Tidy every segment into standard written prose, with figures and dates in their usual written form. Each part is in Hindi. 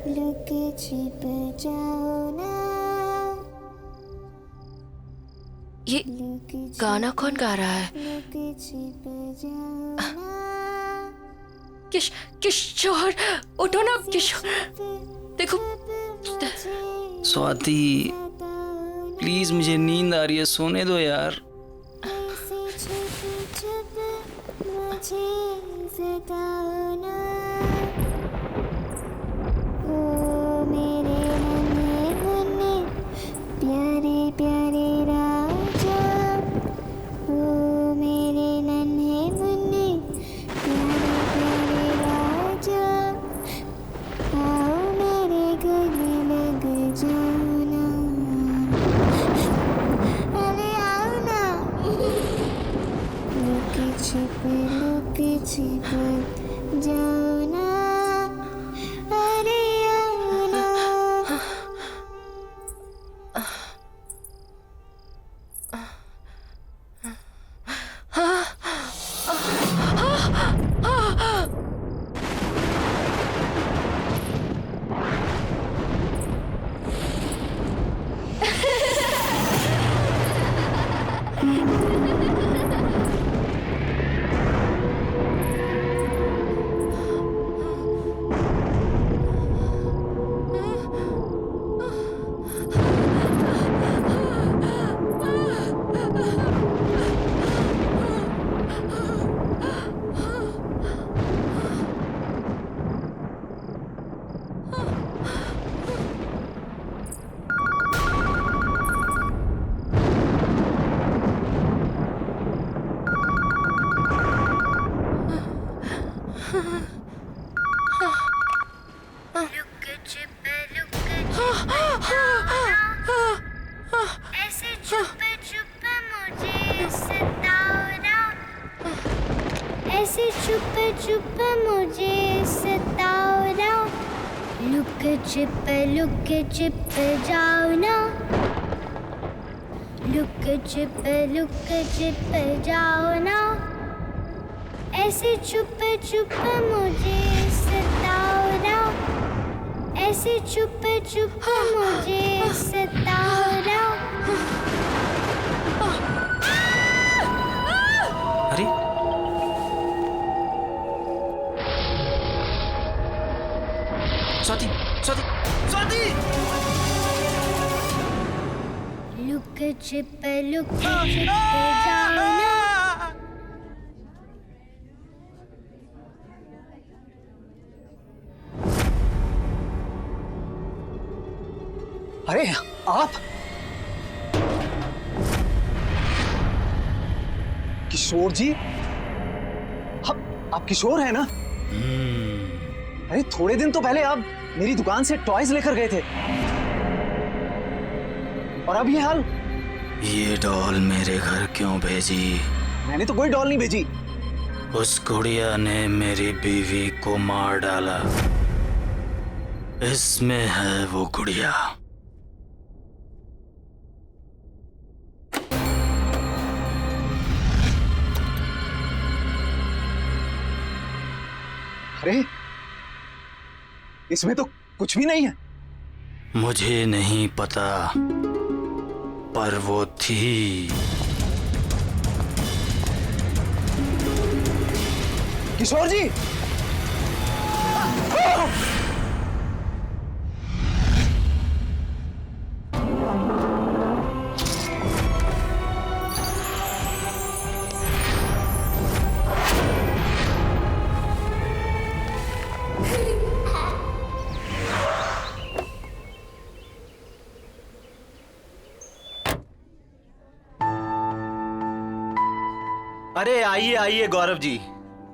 लुके छिप जाओ ना। ये गाना कौन गा रहा है? लुके छिप जाओ ना। किशोर, उठो ना किशोर, देखो। स्वाति प्लीज, मुझे नींद आ रही है, सोने दो यार। छिप जाओ ना, अरे आओ ना। ऐसे चुप चुप मुझे सताओ ना, लुक छिप जाओ ना, लुक छिप जाओ ना। ऐसे चुप चुप मुझे सताओ ना, ऐसे चुप मुझे सताओ ना। अरे स्वाति, स्वाति, स्वाति! लुक छिप जाओ ना। अरे आप किशोर जी, आप किशोर हैं ना? अरे थोड़े दिन तो पहले आप मेरी दुकान से टॉयज लेकर गए थे, और अब ये हाल। ये डॉल मेरे घर क्यों भेजी? मैंने तो कोई डॉल नहीं भेजी। उस गुड़िया ने मेरी बीवी को मार डाला, इसमें है वो गुड़िया। अरे इसमें तो कुछ भी नहीं है। मुझे नहीं पता, पर वो थी। किशोर जी! अरे आइए आइए गौरव जी,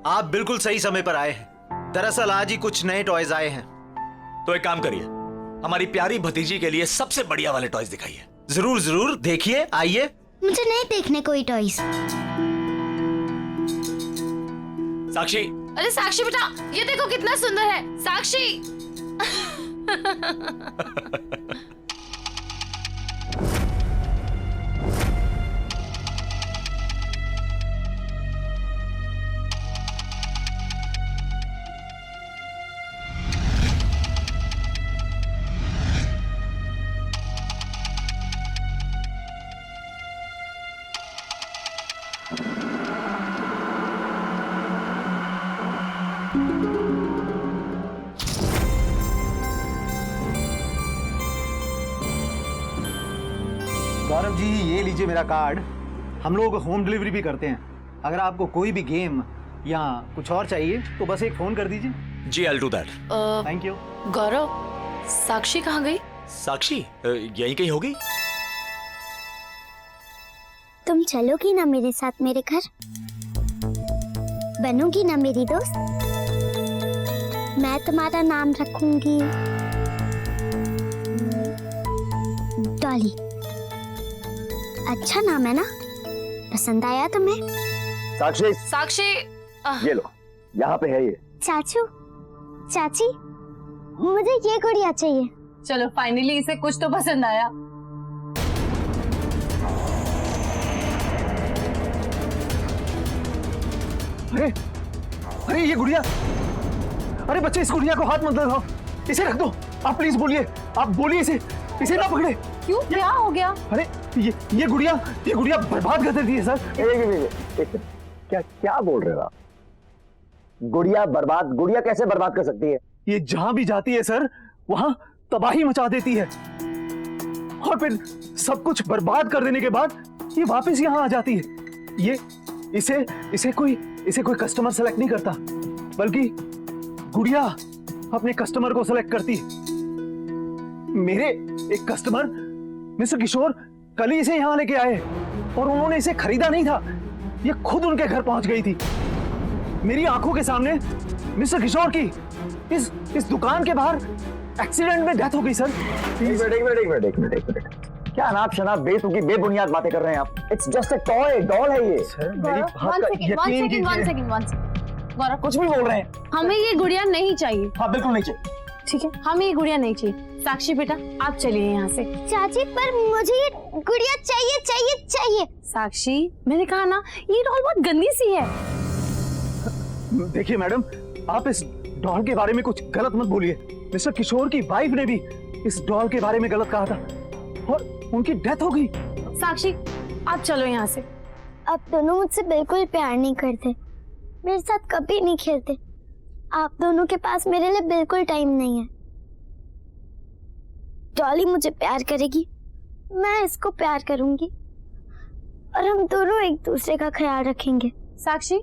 आप बिल्कुल सही समय पर आए हैं। दरअसल आज ही कुछ नए टॉयज आए हैं। तो एक काम करिए, हमारी प्यारी भतीजी के लिए सबसे बढ़िया वाले टॉयज दिखाइए। जरूर जरूर, देखिए, आइए। मुझे नहीं देखने कोई टॉयज। साक्षी, अरे साक्षी बेटा, ये देखो कितना सुंदर है। साक्षी गौरव जी, ये लीजिए मेरा कार्ड। हम लोग होम डिलीवरी भी करते हैं। अगर आपको कोई भी गेम या कुछ और चाहिए तो बस एक फोन कर दीजिए। जी I will do that. Thank you. Gaurav, Sakshi कहाँ गई? साक्षी यहीं कहीं होगी। तुम चलोगी ना मेरे साथ मेरे घर? बनोगी ना मेरी दोस्त? मैं तुम्हारा नाम रखूंगी डॉली। अच्छा नाम है ना? पसंद आया तुम्हें? साक्षी, साक्षी ये लो, यहाँ पे है ये। चाचू, चाची, मुझे ये गुड़िया चाहिए। चलो फाइनली इसे कुछ तो पसंद आया। अरे अरे ये गुड़िया, अरे बच्चे इस गुड़िया को हाथ मत लगाओ, इसे रख दो। आप प्लीज बोलिए, आप बोलिए इसे ना पकड़े। क्यों, क्या हो गया? अरे ये गुड़िया बर्बाद कर देती है सर। एक क्या क्या बोल रहे हो आप? गुड़िया बर्बाद? गुड़िया कैसे बर्बाद कर सकती है? ये जहां भी जाती है सर, वहां तबाही मचा देती है, और फिर सब कुछ बर्बाद कर देने के बाद ये वापस यहां आ जाती है। ये इसे कोई कस्टमर सेलेक्ट नहीं करता, बल्कि गुड़िया अपने कस्टमर को सेलेक्ट करती है। मेरे एक कस्टमर मिस्टर किशोर कल ही इसे यहां लेके आए, और उन्होंने इसे खरीदा नहीं था, ये खुद उनके घर पहुंच गई थी। मेरी आंखों के सामने मिस्टर किशोर की इस दुकान के बाहर एक्सीडेंट में डेथ हो गई सर। एक मिनट, क्या अनाप शनाप बेतुकी बेबुनियाद बातें कर रहे हैं आप? It's just a toy, doll है ये। सर मेरी बात का यकीन कीजिए। गौरव, कुछ भी बोल रहे हैं। हमें ये गुड़िया नहीं चाहिए। हाँ बिल्कुल नहीं चाहिए। ठीक है, हमें ये गुड़िया नहीं चाहिए। साक्षी बेटा, आप चलिए यहाँ से। चाची, पर मुझे ये गुड़िया चाहिए चाहिए चाहिए। साक्षी, मैंने कहा ना, ये डॉल बहुत गंदी सी है। देखिए मैडम, आप इस डॉल के बारे में कुछ गलत मत बोलिए। मिस्टर किशोर की वाइफ ने भी इस डॉल के बारे में गलत कहा था, और उनकी डेथ हो गई। साक्षी, आप चलो यहाँ से। आप दोनों मुझसे बिल्कुल प्यार नहीं करते, मेरे साथ कभी नहीं खेलते। आप दोनों के पास मेरे लिए बिल्कुल टाइम नहीं है। डॉली मुझे प्यार करेगी, मैं इसको प्यार करूंगी, और हम दोनों एक दूसरे का ख्याल रखेंगे। साक्षी,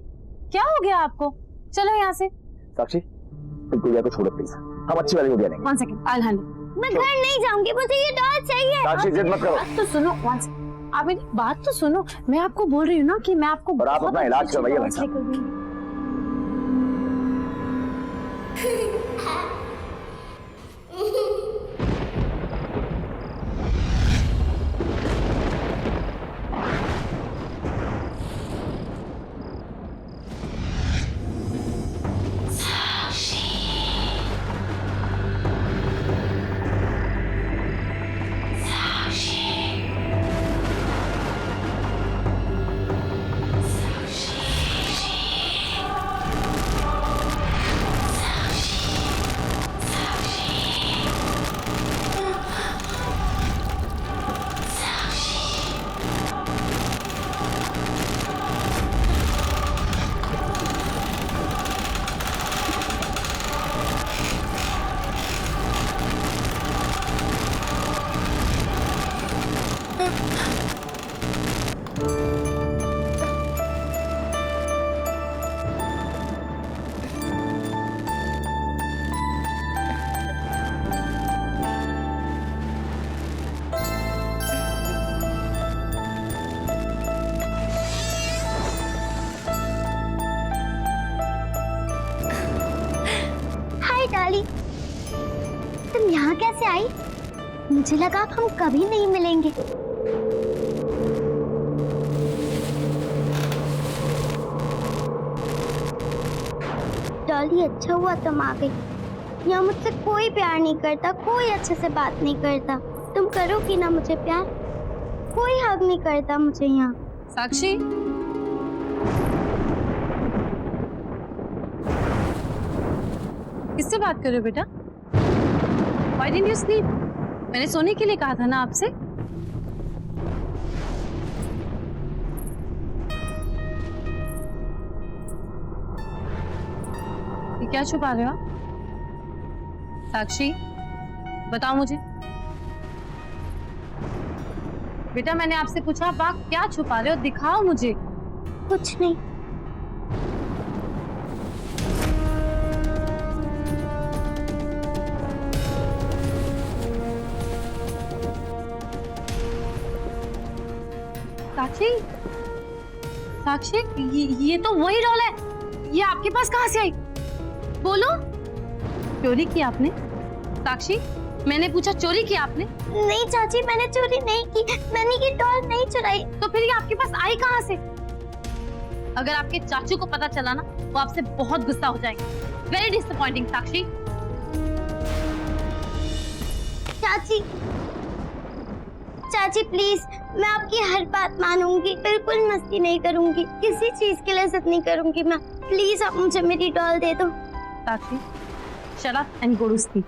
क्या हो गया आपको? चलो यहाँ से। साक्षी, तुम गुड़िया को छोड़ो प्लीज, हम अच्छी वाली गुड़िया लेंगे। 1 सेकंड, I'll handle। मैं घर नहीं जाऊंगी, मुझे ये डॉल चाहिए। साक्षी जिद मत करो। बात तो सुनो, 1 सेकंड, आप मेरी बात तो सुनो। मैं आपको बोल रही हूँ ना कि मैं आपको और आप बहुत अपना इलाज अच्छी करवाइए डॉल भाई साहब। लेकर दूंगी। डॉली, तुम यहाँ कैसे आई? मुझे लगा अब हम कभी नहीं मिलेंगे। डॉली, अच्छा हुआ तुम आ गई। यहाँ मुझसे कोई प्यार नहीं करता, कोई अच्छे से बात नहीं करता। तुम करोगी ना मुझे प्यार? कोई हक नहीं करता मुझे यहाँ। साक्षी, किससे बात कर रहे हो बेटा? Why didn't you sleep? मैंने सोने के लिए कहा था ना आपसे। ये क्या छुपा रहे हो आप? साक्षी, बताओ मुझे। बेटा, मैंने आपसे पूछा आप क्या छुपा रहे हो, दिखाओ मुझे। कुछ नहीं। साक्षी, साक्षी, ये तो वही डॉल है। ये आपके पास कहाँ से आई? बोलो। चोरी की आपने? साक्षी, मैंने पूछा चोरी की आपने? नहीं चाची, मैंने चोरी नहीं की। मैंने ये डॉल नहीं चुराई। तो फिर ये आपके पास आई कहाँ से? अगर आपके चाचू को पता चला ना, वो आपसे बहुत गुस्सा हो जाएंगे। वेरी डिसअपॉइंटिंग साक्षी। चाची, चाची प्लीज, मैं आपकी हर बात मानूंगी, बिल्कुल मस्ती नहीं करूंगी, किसी चीज के लिए जिद नहीं करूंगी मैं। प्लीज आप मुझे मेरी डॉल दे दो। साक्षी, shut up and go to sleep.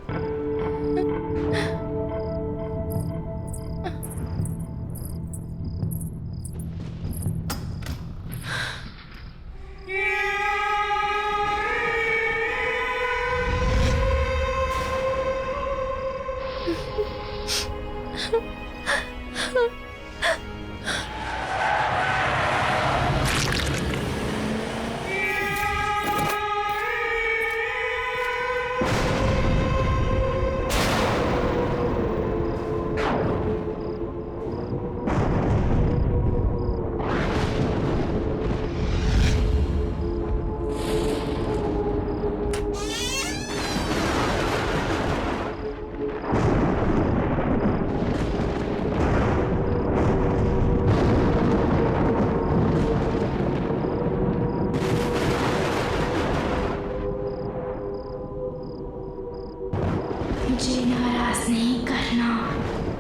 मुझे नाराज नहीं करना।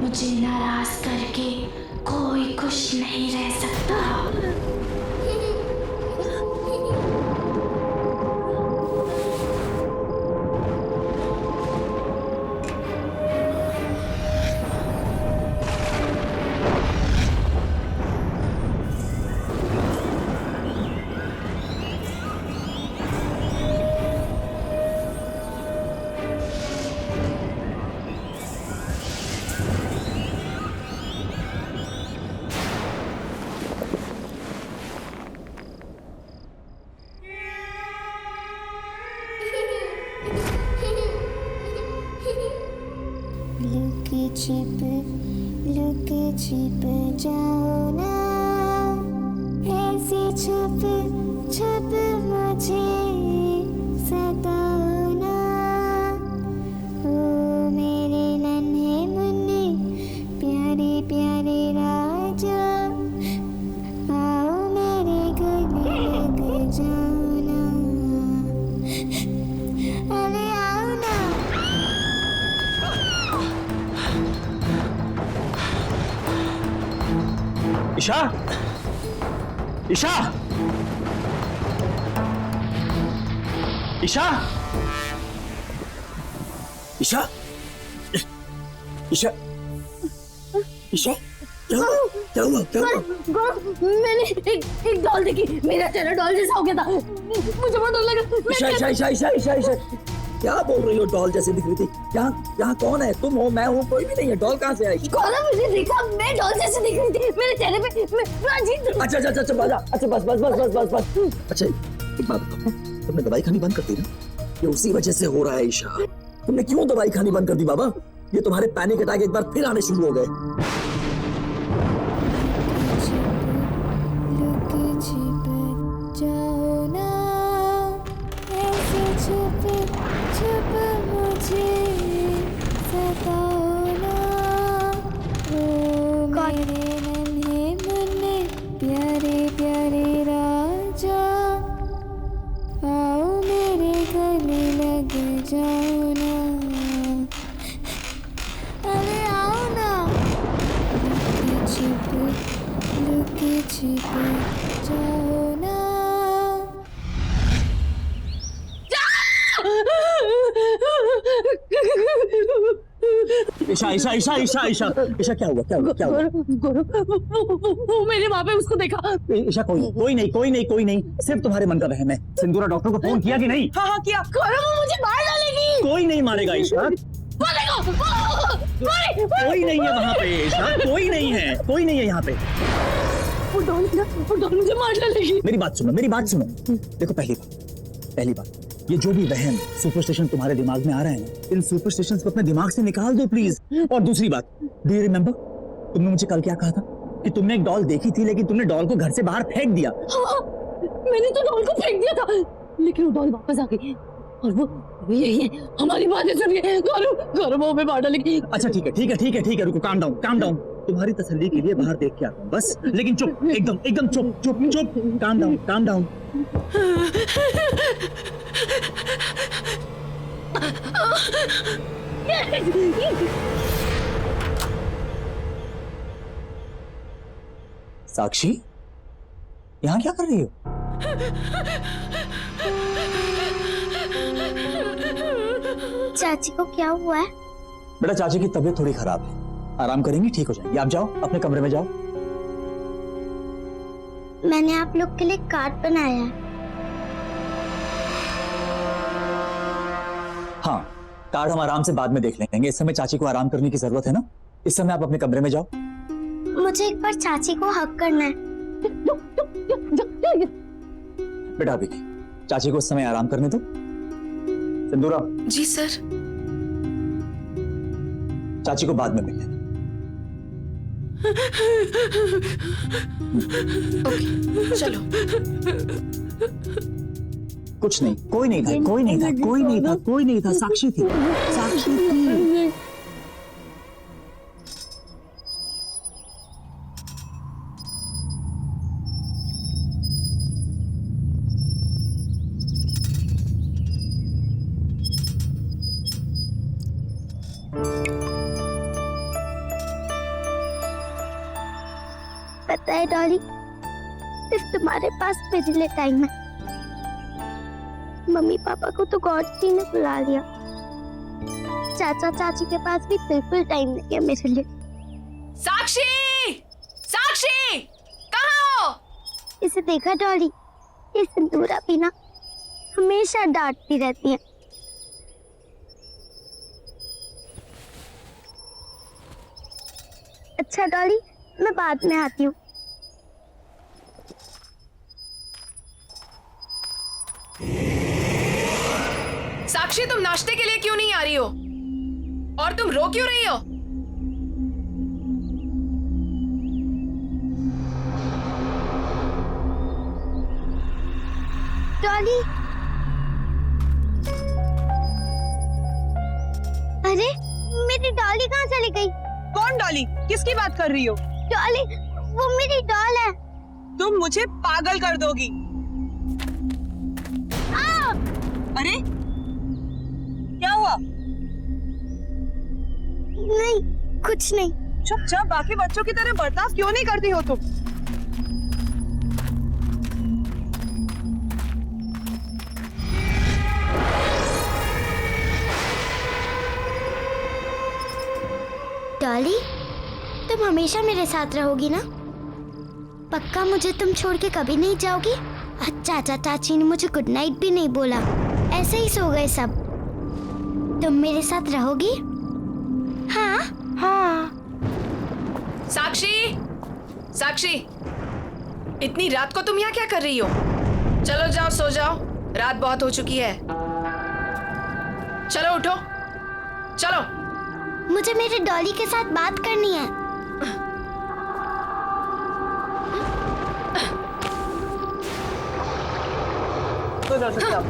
मुझे नाराज करके कोई खुश नहीं रह सकता। लुक छिप जाओ ना, ऐसे छुप छुप मुझे सताओ ना। ओ मेरे नन्हे मुन्ने प्यारे प्यारे राजा, आओ मेरे गले लग जाओ ना। अरे आओ ना। ईशा, ईशा, ईशा, ईशा, ईशा, ईशा, क्या हुआ? क्या हुआ? क्या हुआ? मैंने एक डॉल देखी, मेरा चेहरा डॉल जैसा हो गया था। मुझे बहुत डर लगा। ईशा, ईशा, ईशा, ईशा, ईशा, ईशा, क्या बोल रही हो? डॉल जैसी दिख रही थी। यहाँ कौन है? तुम हो, मैं हूँ, कोई भी नहीं है। डॉल कहाँ से आई? कौन है? मुझे दिखा, मैं डॉल जैसी दिख रही थी। मेरे चेहरे पे मैं अजीब। अच्छा अच्छा अच्छा बाजा, अच्छा बस बस बस बस बस बस। अच्छा एक बात बताओ, तुमने दवाई खानी बंद कर दी ना? ये उसी वजह से हो रहा है ईशा। तुमने क्यों दवाई खानी बंद कर दी बाबा? ये तुम्हारे पैनिक अटैक एक बार फिर आने शुरू हो गए। जाओ ना, ऐसे छुप छुप ईशा ईशा ईशा ईशा ईशा ईशा क्या हुआ क्या हुआ क्या हुआ? वो मैंने वहां पे उसको देखा। ईशा कोई नहीं, सिर्फ तुम्हारे मन का वहम है। सिंदूरा डॉक्टर को फोन किया कि नहीं? हाँ किया। गौरव वो मुझे मार डालेगी। कोई नहीं मारेगा ईशा, कोई नहीं है वहाँ पे ईशा, कोई नहीं है यहाँ पे। वो डॉन मुझे मार डालेगी। मेरी बात सुनो। देखो पहली बात ये जो भी वहम सुपरस्टिशन तुम्हारे दिमाग में आ रहे हैं, इन सुपरस्टिशंस को अपने दिमाग से निकाल दो प्लीज। और दूसरी बात, डू यू रिमेम्बर तुमने मुझे कल क्या कहा था कि तुमने एक डॉल देखी थी, लेकिन तुमने डॉल को घर से बाहर फेंक दिया। मैंने तो डॉल को फेंक दिया था, लेकिन वो डॉल वापस आ गई। और वो यही है, हमारी बातें सुनिए। गौरव वो हमें मार डालेगी। अच्छा ठीक है, रुको, काम डाउन। तुम्हारी तसल्ली के लिए बाहर देख के आता हूँ बस, लेकिन चुप, एकदम चुप, काम डाउन। साक्षी, यहाँ क्या कर रही हो? चाची को क्या हुआ है? बेटा चाची की तबीयत थोड़ी खराब है, आराम करेंगी, ठीक हो जाएंगी। आप जाओ अपने कमरे में जाओ। मैंने आप लोग के लिए कार्ड बनाया है। हाँ, कार्ड हम आराम से बाद में देख लेंगे, इस समय चाची को आराम करने की जरूरत है ना। इस समय आप अपने कमरे में जाओ। मुझे एक बार चाची को हक करना है। बेटा अभी नहीं, चाची को इस समय आराम करने दो। सिंदूरा। जी सर। चाची को बाद में मिल लेना। ओके, चलो। कुछ नहीं, कोई नहीं था, साक्षी थी। पता है डॉली, सिर्फ तुम्हारे पास मेरे लिए टाइम है। मम्मी पापा को तो गॉड जी ने बुला लिया, चाचा चाची के पास भी बिल्कुल टाइम नहीं है मेरे लिए। साक्षी, कहाँ हो? इसे देखा डॉली, ये सिंदूरा भी ना हमेशा डांटती रहती है। अच्छा डॉली, मैं बाद में आती हूँ। साक्षी, तुम नाश्ते के लिए क्यों नहीं आ रही हो? और तुम रो क्यों रही हो? डॉली, अरे मेरी डॉली कहाँ चली गई? कौन डॉली? किसकी बात कर रही हो? डॉली, वो मेरी डॉल है। तुम मुझे पागल कर दोगी। अरे क्या हुआ? नहीं, कुछ नहीं। चुपचाप बाकी बच्चों की तरह बर्दाश्त क्यों नहीं करती हो तुम? डॉली, तुम हमेशा मेरे साथ रहोगी ना? पक्का मुझे तुम छोड़ के कभी नहीं जाओगी? चाचा चाची ने मुझे गुड नाइट भी नहीं बोला, ऐसे ही सो गए सब। तुम मेरे साथ रहोगी? हाँ। साक्षी, इतनी रात को तुम यहाँ क्या कर रही हो? चलो जाओ, सो जाओ, रात बहुत हो चुकी है। चलो उठो, चलो। मुझे मेरे डॉली के साथ बात करनी है। तो जा सकते आप।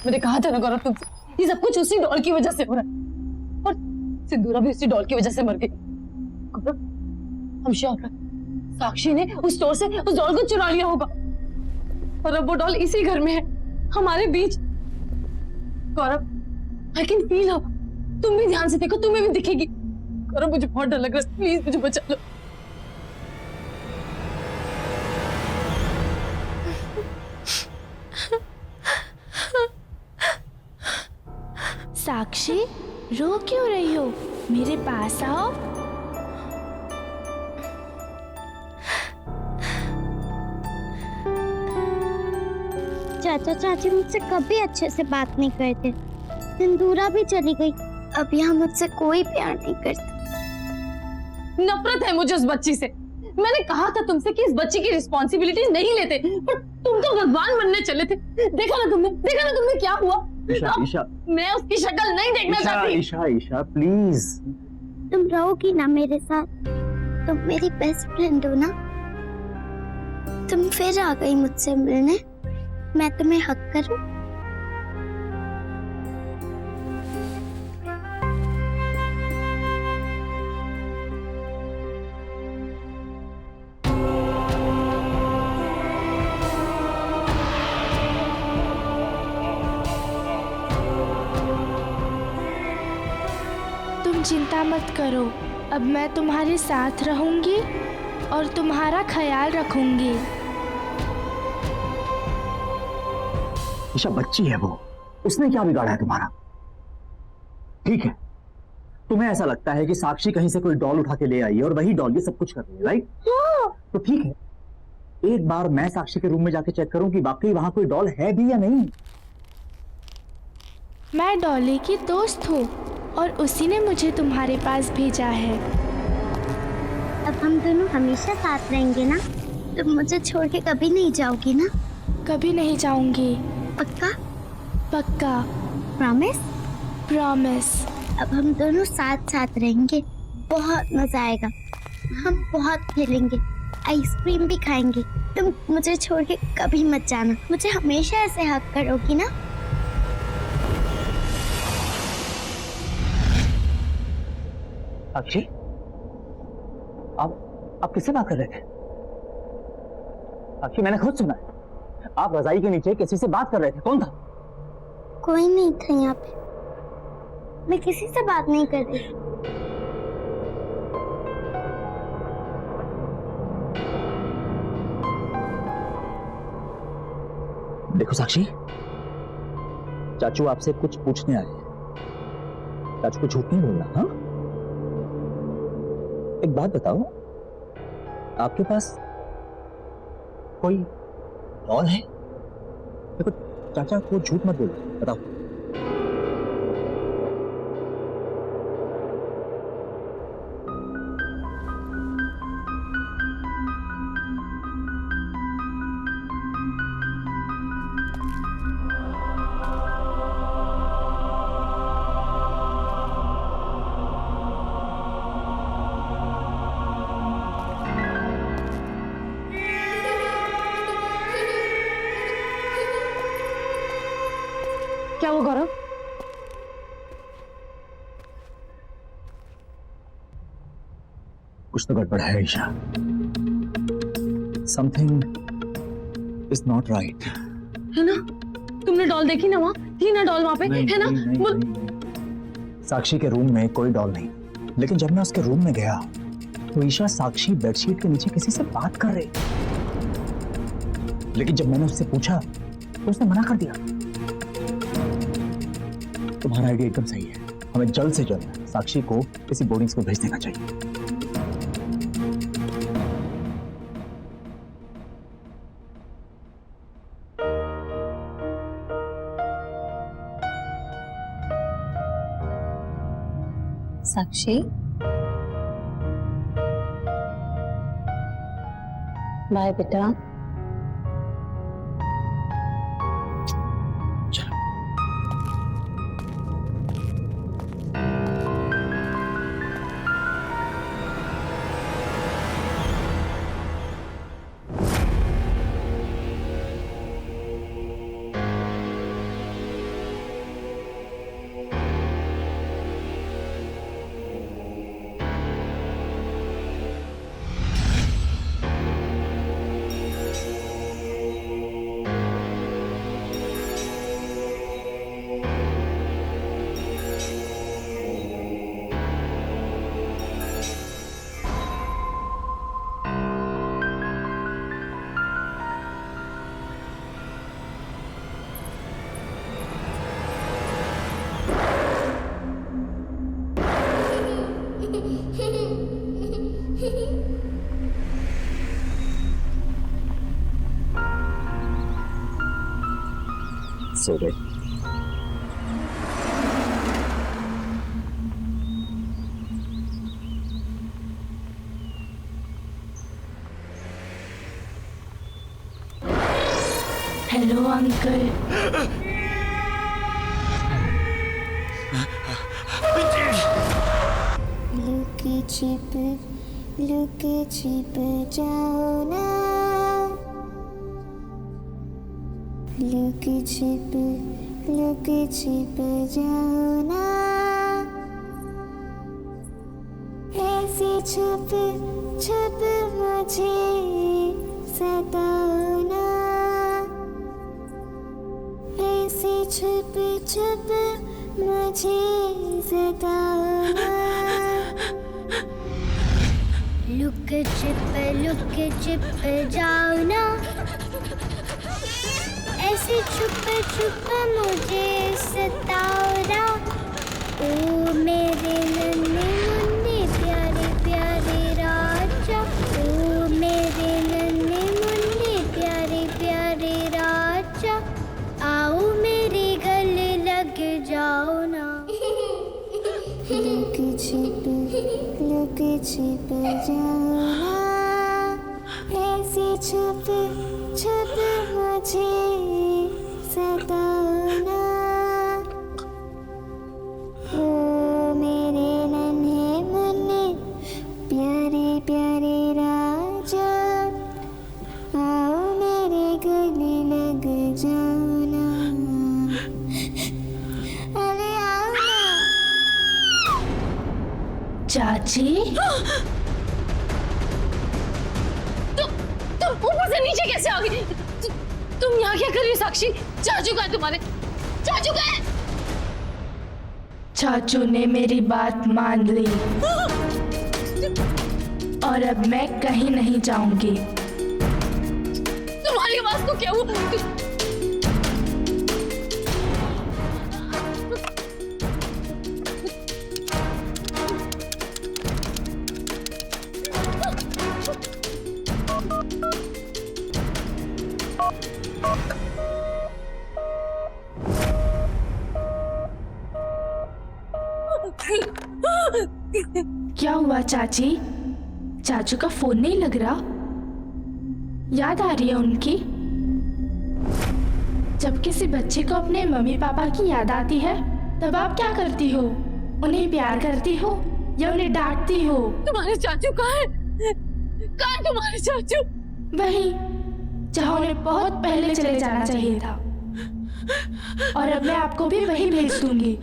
मैंने कहा था ना गौरव तुमसे, ये सब कुछ उसी डॉल की वजह से हो रहा है, और सिंदूरा भी उसी डॉल की वजह से मर गई। गौरव, हम श्योर हैं साक्षी ने उस स्टोर से उस डॉल को चुरा लिया होगा, और अब वो डॉल इसी घर में है, हमारे बीच। गौरव, आई कैन फील हर। तुम भी ध्यान से देखो, तुम्हें भी दिखेगी। गौरव, मुझे बहुत डर लग रहा है, प्लीज मुझे बचा लो। साक्षी, रो क्यों रही हो? मेरे पास आओ। चाचा चाची मुझसे कभी अच्छे से बात नहीं करते। सिंदूरा भी चली गई, अब यहाँ मुझसे कोई प्यार नहीं करता। नफरत है मुझे उस बच्ची से। मैंने कहा था तुमसे कि इस बच्ची की रिस्पॉन्सिबिलिटी नहीं लेते, पर तुम तो भगवान बनने चले थे। देखा ना तुमने क्या हुआ? ईशा, मैं उसकी शक्ल नहीं देखना चाहती। ईशा प्लीज। तुम रहोगी ना मेरे साथ? तुम मेरी बेस्ट फ्रेंड हो ना? तुम फिर आ गई मुझसे मिलने, मैं तुम्हें हक करूं? तुम चिंता मत करो, अब मैं तुम्हारे साथ रहूंगी और तुम्हारा ख्याल रखूंगी। ईशा बच्ची है वो, उसने क्या बिगाड़ा है तुम्हारा? ठीक है, तुम्हें ऐसा लगता है कि साक्षी कहीं से कोई डॉल उठा के ले आई है और वही डॉल ये सब कुछ कर रही है, राइट? तो ठीक है, एक बार मैं साक्षी के रूम में जाके चेक करूं कि वाकई वहां कोई डॉल है भी या नहीं। मैं डॉली की दोस्त हूँ और उसी ने मुझे तुम्हारे पास भेजा है। अब हम दोनों हमेशा साथ रहेंगे ना? तुम मुझे छोड़ के कभी नहीं जाओगी ना? कभी नहीं जाऊंगी। पक्का? पक्का। प्रॉमिस? प्रॉमिस। अब हम दोनों साथ साथ रहेंगे, बहुत मजा आएगा। हम बहुत खेलेंगे, आइसक्रीम भी खाएंगे। तुम मुझे छोड़ के कभी मत जाना, मुझे हमेशा ऐसे हक करोगी ना? साक्षी, आप किससे बात कर रहे थे? साक्षी, मैंने खुद सुना है, आप रजाई के नीचे किसी से बात कर रहे थे। कौन था? कोई नहीं था यहाँ पे, मैं किसी से बात नहीं कर रही। देखो साक्षी, चाचू आपसे कुछ पूछने आए हैं। चाचू को झूठ नहीं बोलना, हाँ? एक बात बताओ, आपके पास कोई डॉल है? देखो चाचा को झूठ मत बोलो, बताओ। क्या हुआ गौरव? कुछ तो गड़बड़ है Isha. Something is not right. है ना? तुमने डॉल देखी ना? वहाँ थी ना डॉल, वहाँ पे है ना? नहीं। साक्षी के रूम में कोई डॉल नहीं, लेकिन जब मैं उसके रूम में गया तो ईशा साक्षी बेडशीट के नीचे किसी से बात कर रही, लेकिन जब मैंने उससे पूछा तो उसने मना कर दिया। तुम्हारा आइडिया एकदम सही है, हमें जल्द से जल्द साक्षी को किसी बोर्डिंग स्कूल भेज देना चाहिए। साक्षी, बाय बेटा। सो गए। Hello uncle. लुके छिप जाओ ना, लुके छिप जाओ ना, ऐसे छुप मुझे सताओ ना, ऐसे छुप मुझे सताओ ना। लुक छिप जाओ ना, ऐसे छुप मुझे सताओ ना। ओ मेरे नन्हे मुन्ने प्यारे प्यारे राजा, ओ मेरे नन्हे मुन्ने प्यारे प्यारे राजा, आओ मेरे गले लग जाओ ना। लुक छिप जाओ ना, ऐसे छुप मुझे सताओ ना। ओ मेरे नन्हे मुन्ने प्यारे प्यारे राजा, आओ मेरे गले लग जाओ ना। अरे आओ ना। चाची, तुम ऊपर से नीचे कैसे आ गई? तुम यहाँ क्या कर रही हो साक्षी? चाचू का है तुम्हारे? चाचू का है? चाचू ने मेरी बात मान ली और अब मैं कहीं नहीं जाऊंगी। तुम्हारी आवाज को क्या हुआ? क्या हुआ चाची? चाचू का फोन नहीं लग रहा? याद आ रही है उनकी? जब किसी बच्चे को अपने मम्मी पापा की याद आती है तब आप क्या करती हो? उन्हें प्यार करती हो या उन्हें डांटती हो? तुम्हारे चाचू कहाँ है? कहाँ है तुम्हारे चाचू? वहीं जहाँ उन्हें बहुत पहले चले जाना चाहिए था। और अब मैं आपको भी वहीं भेज दूंगी।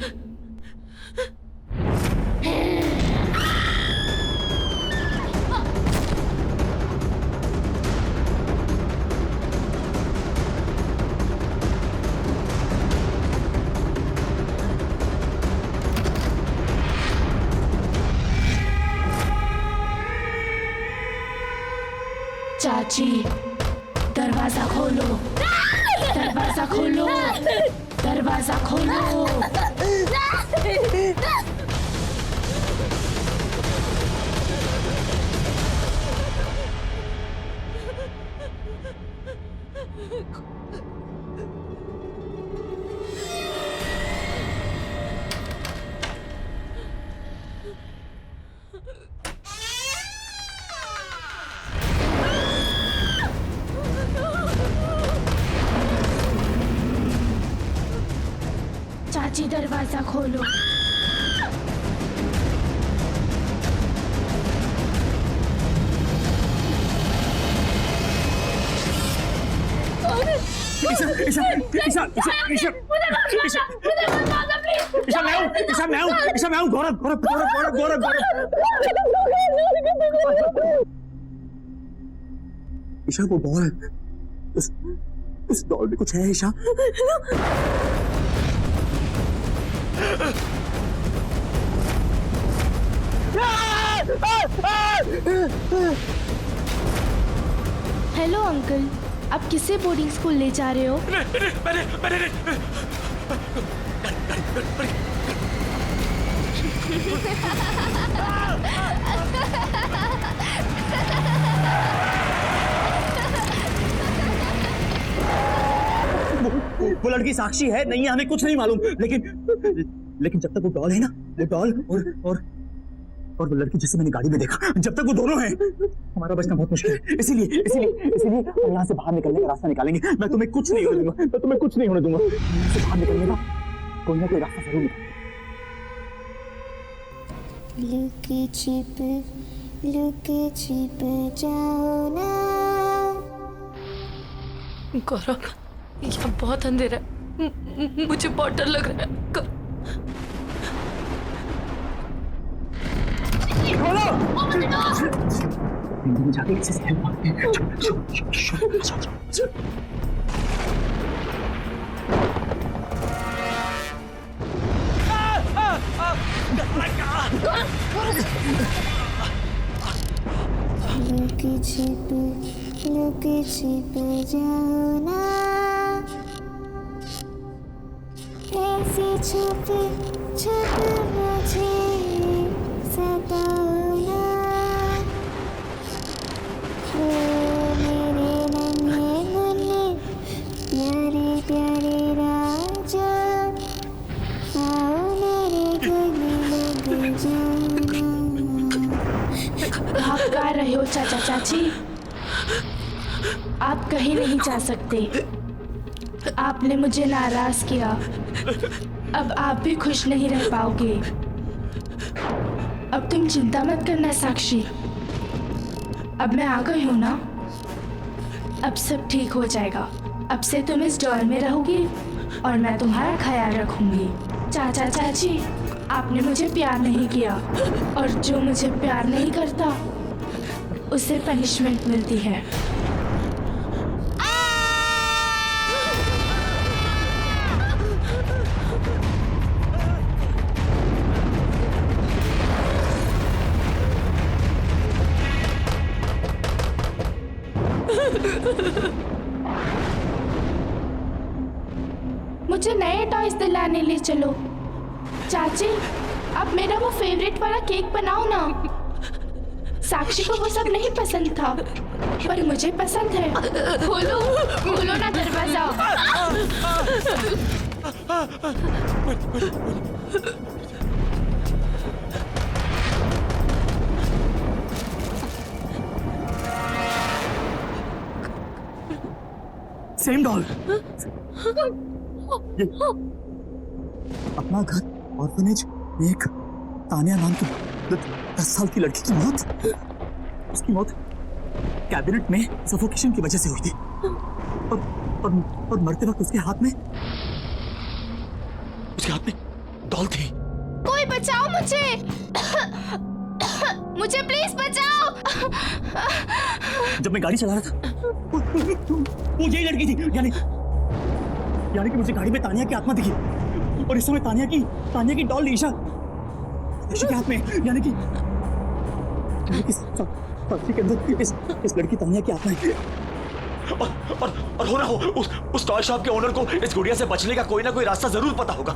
चाची, दरवाजा खोलो, दरवाजा खोलो, दरवाजा खोलो। चाची, दरवाजा खोलो। ईशा, वो बॉल है, उस डॉल में कुछ है ईशा। हेलो अंकल, आप किसे बोर्डिंग स्कूल ले जा रहे हो? वो लड़की साक्षी है नहीं है हमें कुछ नहीं मालूम, लेकिन जब तक वो डॉल है ना, वो डॉल और वो लड़की जिसे मैंने गाड़ी में देखा, जब तक वो दोनों हैं हमारा बचना बहुत मुश्किल है। इसीलिए हम यहाँ से बाहर निकलने का रास्ता निकालेंगे। मैं तुम्हें कुछ नहीं होने दूंगा, यहाँ से बाहर निकलने का कोई ना कोई रास्ता जरूर निकालेंगे। लुके छिप जाओ ना। गौरव, यहाँ बहुत अंधेरा है, मुझे बहुत डर लग रहा है। हिंदी में जाके किसी से हेल्प मांगते हैं। लुके छिप जाओ ना, ऐसे छुप मुझे सताओ ना। ओ मेरे नन्हे मुन्ने प्यारे प्यारे राजा, आओ मेरे गले लग जाओ ना। आप गा रहे हो चाचा चाची, आप कहीं नहीं जा सकते। आपने मुझे नाराज किया, अब आप भी खुश नहीं रह पाओगे। अब तुम चिंता मत करना साक्षी, अब मैं आ गई हूँ ना, अब सब ठीक हो जाएगा। अब से तुम इस डॉल में रहोगी और मैं तुम्हारा ख्याल रखूंगी। चाचा चाची, आपने मुझे प्यार नहीं किया और जो मुझे प्यार नहीं करता उसे पनिशमेंट मिलती है। मुझे नए टॉयज दिलाने ले चलो। चाची, अब मेरा वो फेवरेट वाला केक बनाओ ना। साक्षी को वो सब नहीं पसंद था, पर मुझे पसंद है। खोलो ना दरवाजा। सेम डॉल, अपना घर ऑर्फनेज में एक तानिया नाम की 10 साल की लड़की की मौत, उसकी मौत कैबिनेट में सफोकेशन की वजह से हुई थी और मरते वक्त उसके हाथ में डॉल थी। कोई बचाओ मुझे। मुझे प्लीज बचाओ। जब मैं गाड़ी चला रहा था वो यही लड़की थी, यानी कि मुझे गाड़ी में तानिया की आत्मा दिखी और इस समय तानिया की डॉल ईशा के हाथ में, यानी कि साक्षी के अंदर इस लड़की तानिया की आत्मा है। और हो ना हो उस टॉय शॉप के ओनर को इस गुड़िया से बचने का कोई ना कोई रास्ता जरूर पता होगा।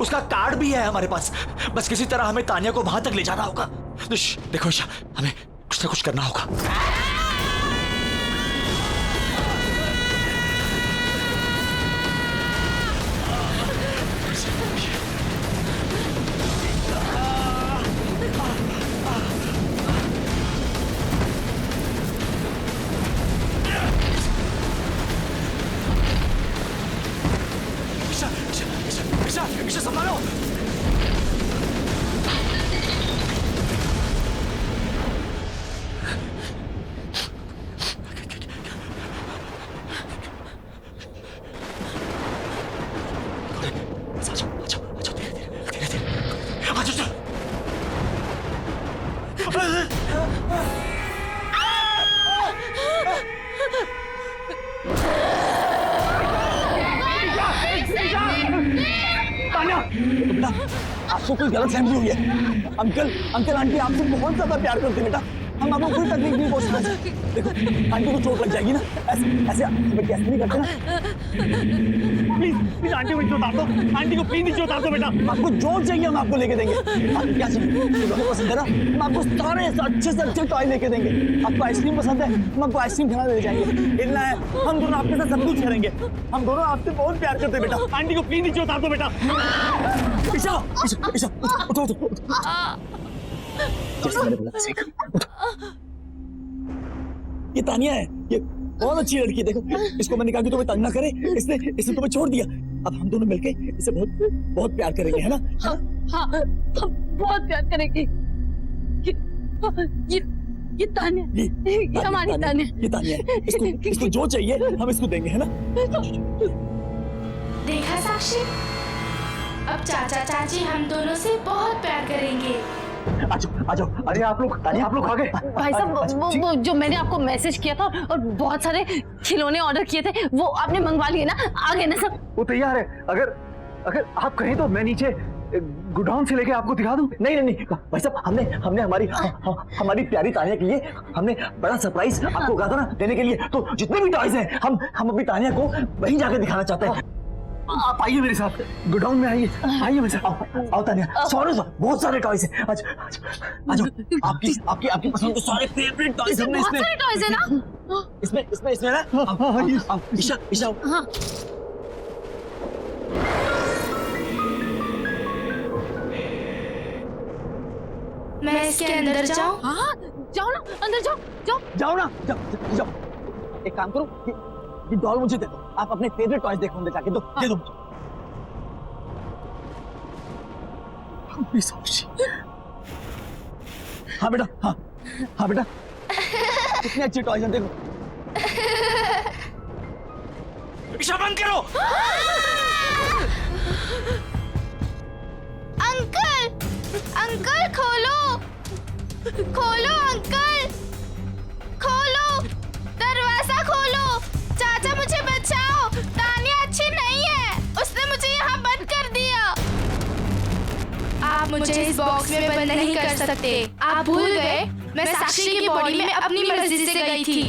उसका कार्ड भी है हमारे पास, बस किसी तरह हमें तानिया को वहां तक ले जाना होगा। देखो ईशा, हमें कुछ ना कुछ करना होगा। ईशा संभालो। आपको कोई गलतफहमी हुई है। अंकल आंटी आपसे बहुत ज्यादा प्यार करते हैं बेटा। हम आपको कोई तकलीफ नहीं पहुंचा सकते। देखो आंटी को चोट लग जाएगी ना, ऐसे ऐसे हमें कैसे नहीं करते ना। प्लीज प्लीज आंटी को नीचे उतार दो, आंटी को प्लीज नीचे उतार दो बेटा। आपको जो चाहिए हम आपको लेके देंगे। आप क्या चाहिए तो पसंद है ना, हम आपको सारे अच्छे से अच्छे टॉय लेके देंगे। आपको आइसक्रीम पसंद है, हम आपको आइसक्रीम खिला ले जाएंगे। इतना है, हम दोनों आपके साथ सब कुछ करेंगे। हम दोनों आपसे बहुत प्यार करते हैं बेटा। आंटी को प्लीज नीचे उतार दो बेटा। ईशा ईशा ईशा उठो उठो उठो। जैसे मैंने बोला वैसे उठो। ये तानिया है, ये बहुत अच्छी लड़की है। देखो इसको मैंने कहा कि तुम्हें तंग ना करे, इसने तुम्हें छोड़ दिया। अब हम दोनों मिलके इसे बहुत बहुत प्यार करेंगे, है ना? हाँ, हम बहुत प्यार करेंगे। ये तानिया, ये हमारी तानिया, ये तानिया है। इसको जो चाहिए हम इसको देंगे, है ना? देखा साक्षी, अब चाचा चाची हम दोनों से बहुत प्यार करेंगे। आ जाओ। अरे आप लोग आ गए। भाई साहब वो जो मैंने आपको मैसेज किया था और बहुत सारे खिलौने ऑर्डर किए थे वो आपने मंगवा लिए ना? आ गए ना सब? वो तैयार है। अगर आप कहें तो मैं नीचे गोडाउन से लेके आपको दिखा दूं। नहीं भाई साहब, हमने हमारी प्यारी तानिया के लिए हमने बड़ा सरप्राइज आपको कहा था ना देने के लिए। तो जितने भी टॉयज हैं हम अभी तानिया को वहीं जाकर दिखाना चाहते हैं। आप आइए मेरे साथ, गोडाउन में आइए मेरे साथ। आओ तानिया, सॉरी बहुत सारे टॉयज हैं। आ जाओ। आपकी पसंद के सारे फेवरेट टॉयज हमने बहुत सारे टॉयज है ना? इसमें ना। ईशा हाँ। मैं इसके अंदर जाऊं? हाँ, जाओ ना, अंदर जाओ। जाओ। एक काम करो, ये डॉल मुझे दे दो। आप अपने फेवरेट टॉयज देखो अंदर जाके। दे दो। हाँ बेटा कितने अच्छे टॉयज हैं देखो। ईशा बंद करो। अंकल खोलो अंकल, खोलो दरवाजा खोलो। चाचा मुझे बचाओ, तानिया अच्छी नहीं है, उसने मुझे यहाँ बंद कर दिया। आप मुझे इस बॉक्स में बंद नहीं कर सकते। आप भूल गए मैं साक्षी की बॉडी में अपनी मर्जी से गई थी।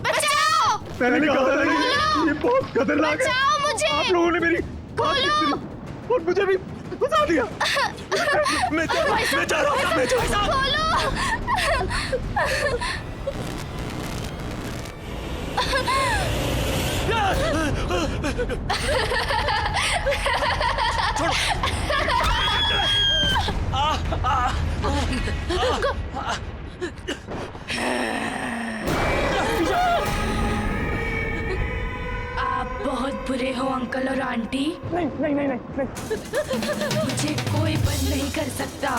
बचाओ, मैंने कहा था ये बहुत खतरनाक है। बचाओ मुझे। आप लोगों ने मेरी खोलो और मुझे भी फंसा दिया। मैं जा रहा हूँ। खोलो। आप बहुत बुरे हो अंकल और आंटी। नहीं। मुझे कोई बंद नहीं कर सकता।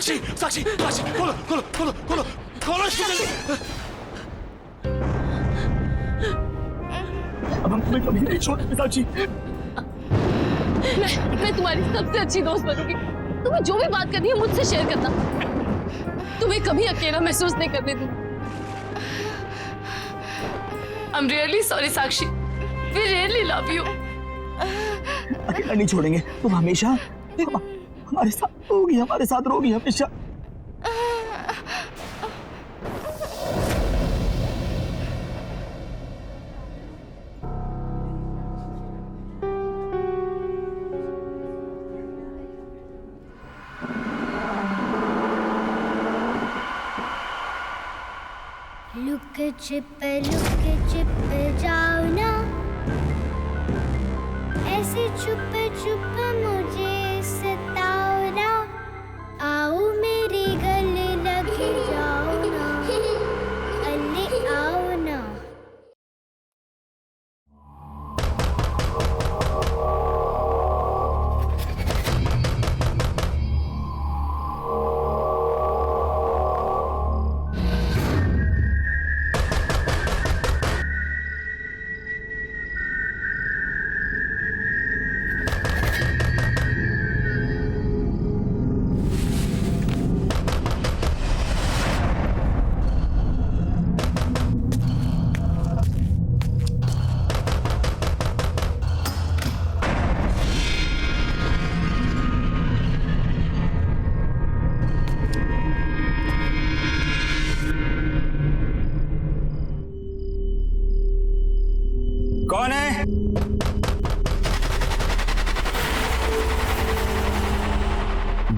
साक्षी खोलो इसको जल्दी। अब हम तुम्हें कभी नहीं छोड़ेंगे साक्षी। मैं तुम्हारी सबसे अच्छी दोस्त बनूंगी। तुम्हें जो भी बात करनी है मुझसे शेयर करना। तुम्हें कभी अकेला महसूस नहीं करने दूंगी। I'm really sorry Sakshi. We really love you। अकेला नहीं छोड़ेंगे, तुम हमेशा हमारे साथ रहोगी हमेशा। छिप लुक छिप जाओ ना, ऐसे छुप छुप मुझे सताओ ना, आओ मेरे गले लग जाओ ना, अल्ले आओ ना। कौन है?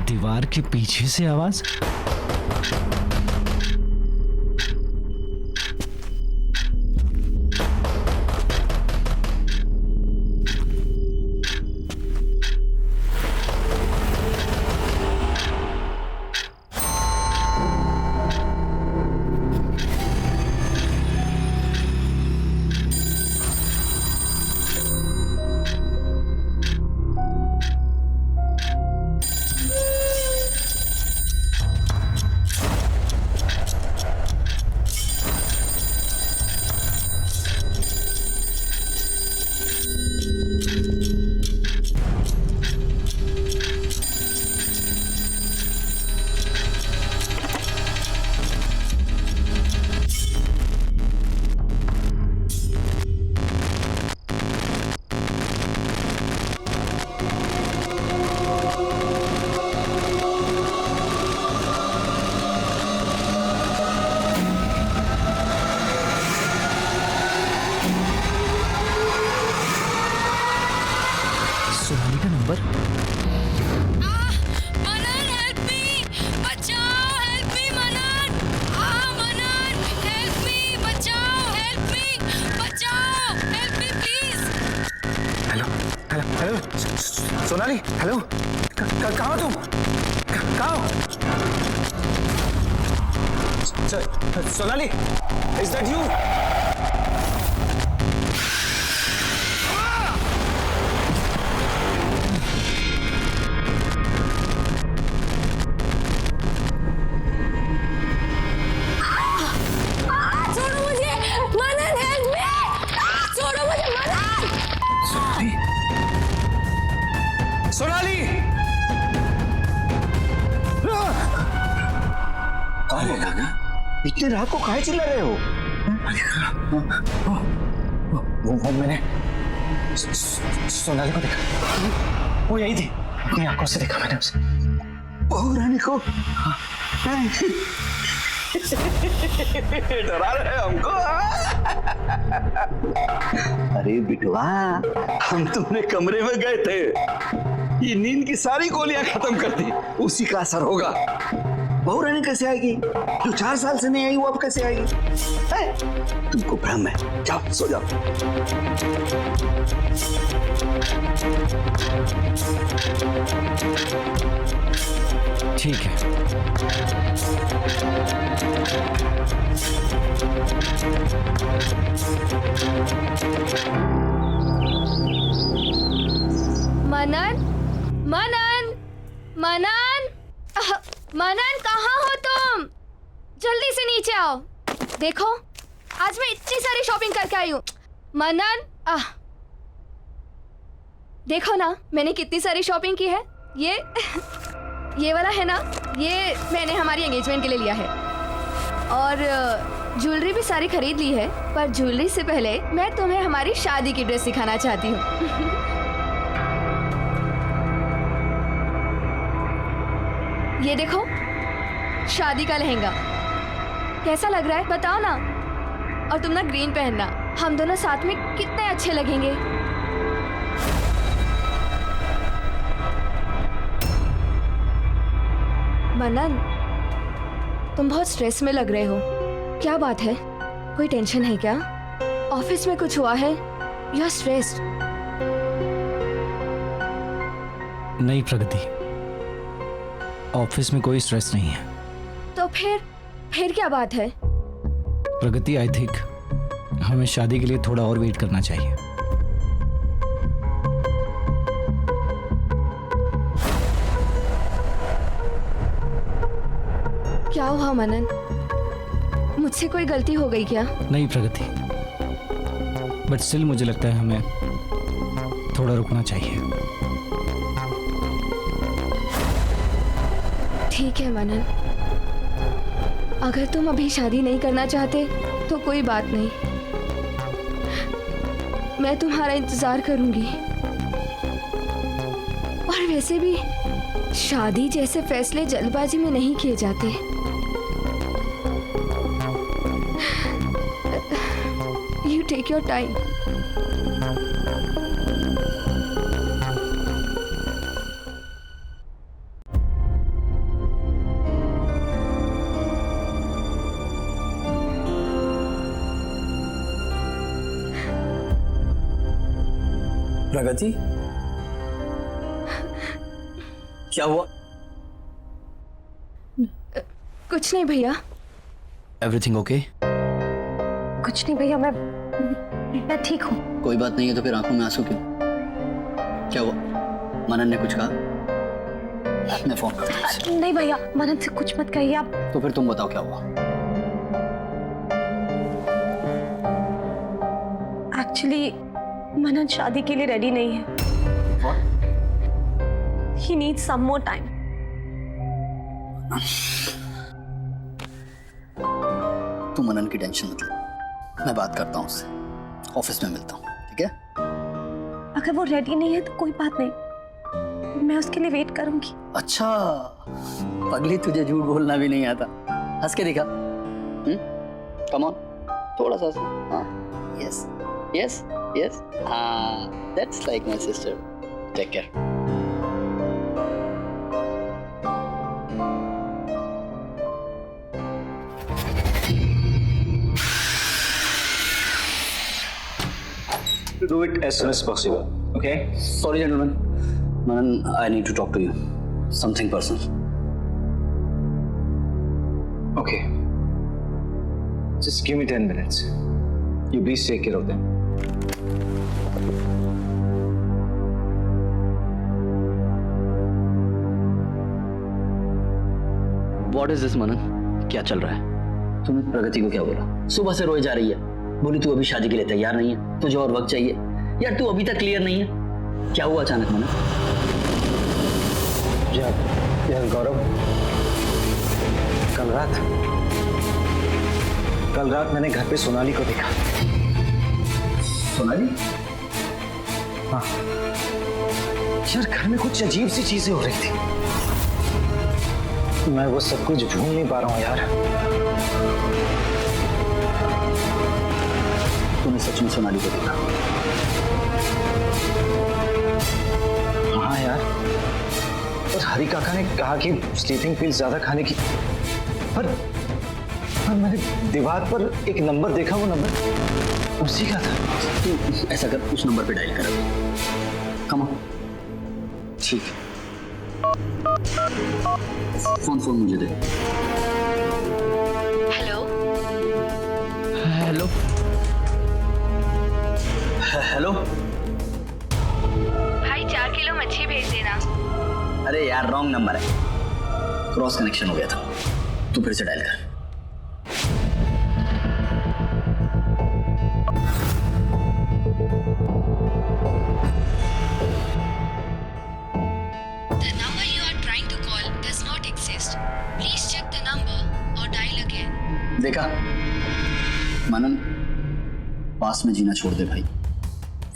दीवार के पीछे से आवाज। सोनाली का नंबर। मनन हेल्प मी, बचाओ, हेल्प मी मनन। मनन हेल्प मी, बचाओ, हेल्प मी, बचाओ, help me please. Hello hello hello Sonali, hello कहाँ हो तुम? कहाँ हो? Sonali, is that you? छोड़ो मुझे, मनन हेल्प मी, छोड़ो मुझे मनन। सोनाली, कौन है गाना? इतने रात को काहे चिल्ला रहे हो? वो मैंने सोनाली को देखा, वो यही थी, अपनी आंखों से देखा मैंने उसे। बहू रानी को डरा रहे हमको। अरे बिटवा, हम तुम्हारे कमरे में गए थे, ये नींद की सारी गोलियां खत्म कर दी, उसी का असर होगा। बहू रानी कैसे आएगी? जो 4 साल से नहीं आई वो अब कैसे आएगी? तुमको भ्रम है, जाओ सो जाओ। ठीक है। मनन, मनन, मनन, मनन कहाँ हो तुम? जल्दी से नीचे आओ। देखो, आज मैं इतनी सारी शॉपिंग करके आई हूँ। मनन, देखो ना, मैंने कितनी सारी शॉपिंग की है। ये वाला है ना, ये मैंने हमारी एंगेजमेंट के लिए लिया है। और ज्वेलरी भी सारी खरीद ली है, पर ज्वेलरी से पहले मैं तुम्हें हमारी शादी की ड्रेस सिखाना चाहती हूँ। ये देखो, शादी का लहंगा कैसा लग रहा है बताओ ना। और तुम ना ग्रीन पहनना, हम दोनों साथ में कितने अच्छे लगेंगे। मनन, तुम बहुत स्ट्रेस में लग रहे हो, क्या बात है? कोई टेंशन है क्या? ऑफिस में कुछ हुआ है? You are stressed? नहीं प्रगति, ऑफिस में कोई स्ट्रेस नहीं है। तो फिर क्या बात है? प्रगति, आई थिंक हमें शादी के लिए थोड़ा और वेट करना चाहिए। क्या हुआ मनन? मुझसे कोई गलती हो गई क्या? नहीं प्रगति, बट स्टिल मुझे लगता है हमें थोड़ा रुकना चाहिए। ठीक है मनन, अगर तुम अभी शादी नहीं करना चाहते तो कोई बात नहीं, मैं तुम्हारा इंतजार करूंगी। और वैसे भी शादी जैसे फैसले जल्दबाजी में नहीं किए जाते। You take your time. प्रगति, क्या हुआ? कुछ नहीं भैया। Everything okay? कुछ नहीं भैया, मैं ठीक हूँ। कोई बात नहीं है तो फिर आंखों में आंसू क्यों? क्या हुआ? मनन ने कुछ कहा? मैं फोन करता हूँ। नहीं भैया, मनन से कुछ मत कहिए आप। तो फिर तुम बताओ क्या हुआ? एक्चुअली मनन शादी के लिए रेडी नहीं है। He needs some more time. तू मनन की टेंशन मत ले, मैं बात करता हूँ उससे, ऑफिस में मिलता हूँ, ठीक है? अगर वो रेडी नहीं है तो कोई बात नहीं, मैं उसके लिए वेट करूंगी। अच्छा पगली, तुझे झूठ बोलना भी नहीं आता। हंस के दिखा। कम ऑन, थोड़ा सा। हाँ, यस यस यस, हाँ, that's like my sister. Take care. To do it as soon as possible, okay? Sorry, gentlemen. Manan, I need to talk to you. Something personal. Okay. Just give me 10 minutes. You please take care of them. What is this, Manan? क्या चल रहा है? तुमने प्रगति को क्या बोला? सुबह से रोए जा रही है, बोली तू अभी शादी के लिए तैयार नहीं है, तुझे और वक्त चाहिए। यार तू अभी तक क्लियर नहीं है, क्या हुआ अचानक मनन? यार गौरव, कल रात मैंने घर पे सोनाली को देखा। सोनाली? हाँ यार, घर में कुछ अजीब सी चीजें हो रही थी, मैं वो सब कुछ भूल नहीं पा रहा हूँ यार। तूने सच में सोनाली को देखा? हाँ यार, और हरी काका ने कहा कि स्लीपिंग पिल्स ज्यादा खाने की, पर मैंने दीवार पर एक नंबर देखा, वो नंबर उसी का था। तू ऐसा कर, उस नंबर पे डायल कर। Come on. ठीक। फोन मुझे दे। हेलो हेलो हेलो भाई, 4 किलो मच्छी भेज देना। अरे यार, रॉन्ग नंबर है, क्रॉस कनेक्शन हो गया था। तू फिर से डायल कर। The number you are trying to call does not exist. Please check the number or dial again. देखा मनन, पास में जीना छोड़ दे भाई,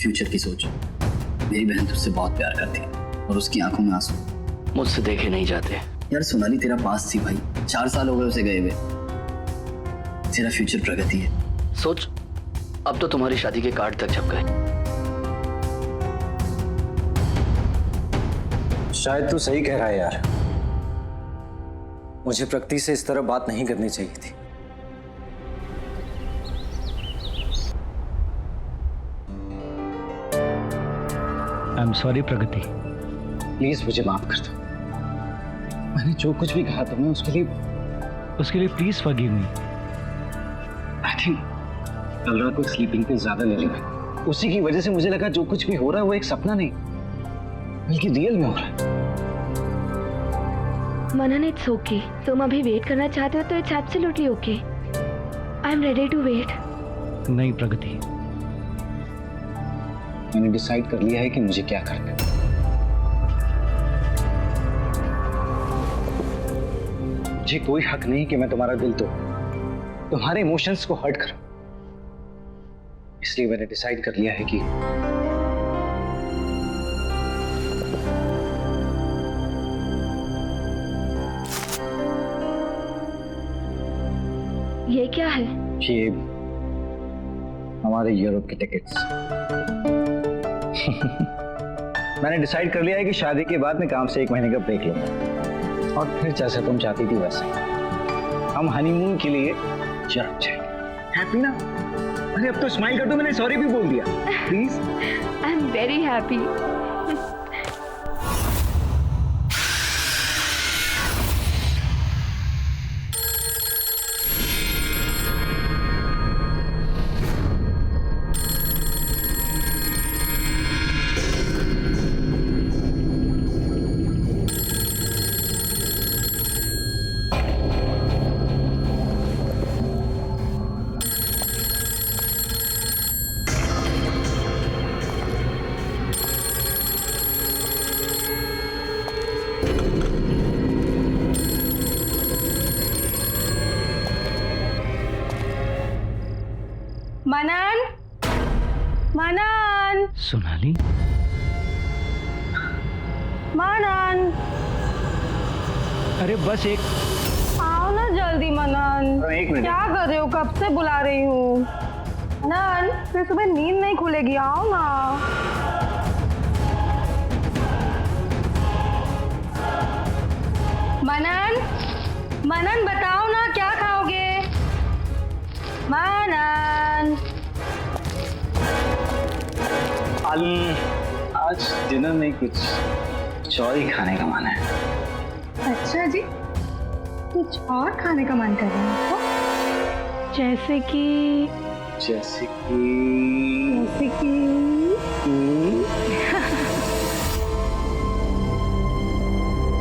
फ्यूचर की सोच। मेरी बहन तुझसे बहुत प्यार करती है और उसकी आंखों में आंसू मुझसे देखे नहीं जाते। यार सोनाली तेरा पास थी भाई, 4 साल हो गए उसे गए हुए। तेरा फ्यूचर प्रगति है। सोच, अब तो तुम्हारी शादी के कार्ड तक छप गए। शायद तू सही कह रहा है यार, मुझे प्रगति से इस तरह बात नहीं करनी चाहिए थी। Am sorry Pragati. प्लीज मुझे माफ कर दो। मैंने जो कुछ भी कहा तुम्हें उसके लिए please forgive me. I think कल रात को स्लीपिंग पे ज्यादा ले ली मैंने। उसी की वजह से मुझे लगा जो कुछ भी हो रहा है वो एक सपना नहीं बल्कि रियल में हो रहा है। Manan, it's okay. तुम अभी वेट करना चाहते हो तो it's absolutely okay. I am ready to wait. नहीं प्रगति, मैंने डिसाइड कर लिया है कि मुझे क्या करना है। मुझे कोई हक नहीं कि मैं तुम्हारा दिल तोड़ूं, तुम्हारे इमोशंस को हर्ट करूं। इसलिए मैंने डिसाइड कर लिया है कि ये क्या है? ये हमारे यूरोप की टिकट्स। मैंने डिसाइड कर लिया है कि शादी के बाद मैं काम से 1 महीने का ब्रेक लूंगा और फिर जैसे तुम चाहती थी वैसे हम हनीमून के लिए यूरोप जाएंगे। हैप्पी ना? अरे अब तो स्माइल कर दो, मैंने सॉरी भी बोल दिया। Please. I am very happy. Manan, Manan, Sonali, Manan, अरे बस एक आओ ना जल्दी मनन। एक मिनट। क्या कर रहे हो? कब से बुला रही हूँ। मनन, फिर सुबह नींद नहीं खुलेगी, आओ ना। मनन, मनन बताओ ना क्या खाओगे? मनन, आज डिनर में कुछ और ही खाने का मन है। अच्छा जी, कुछ और खाने का मन कर रहा है आपको? जैसे कि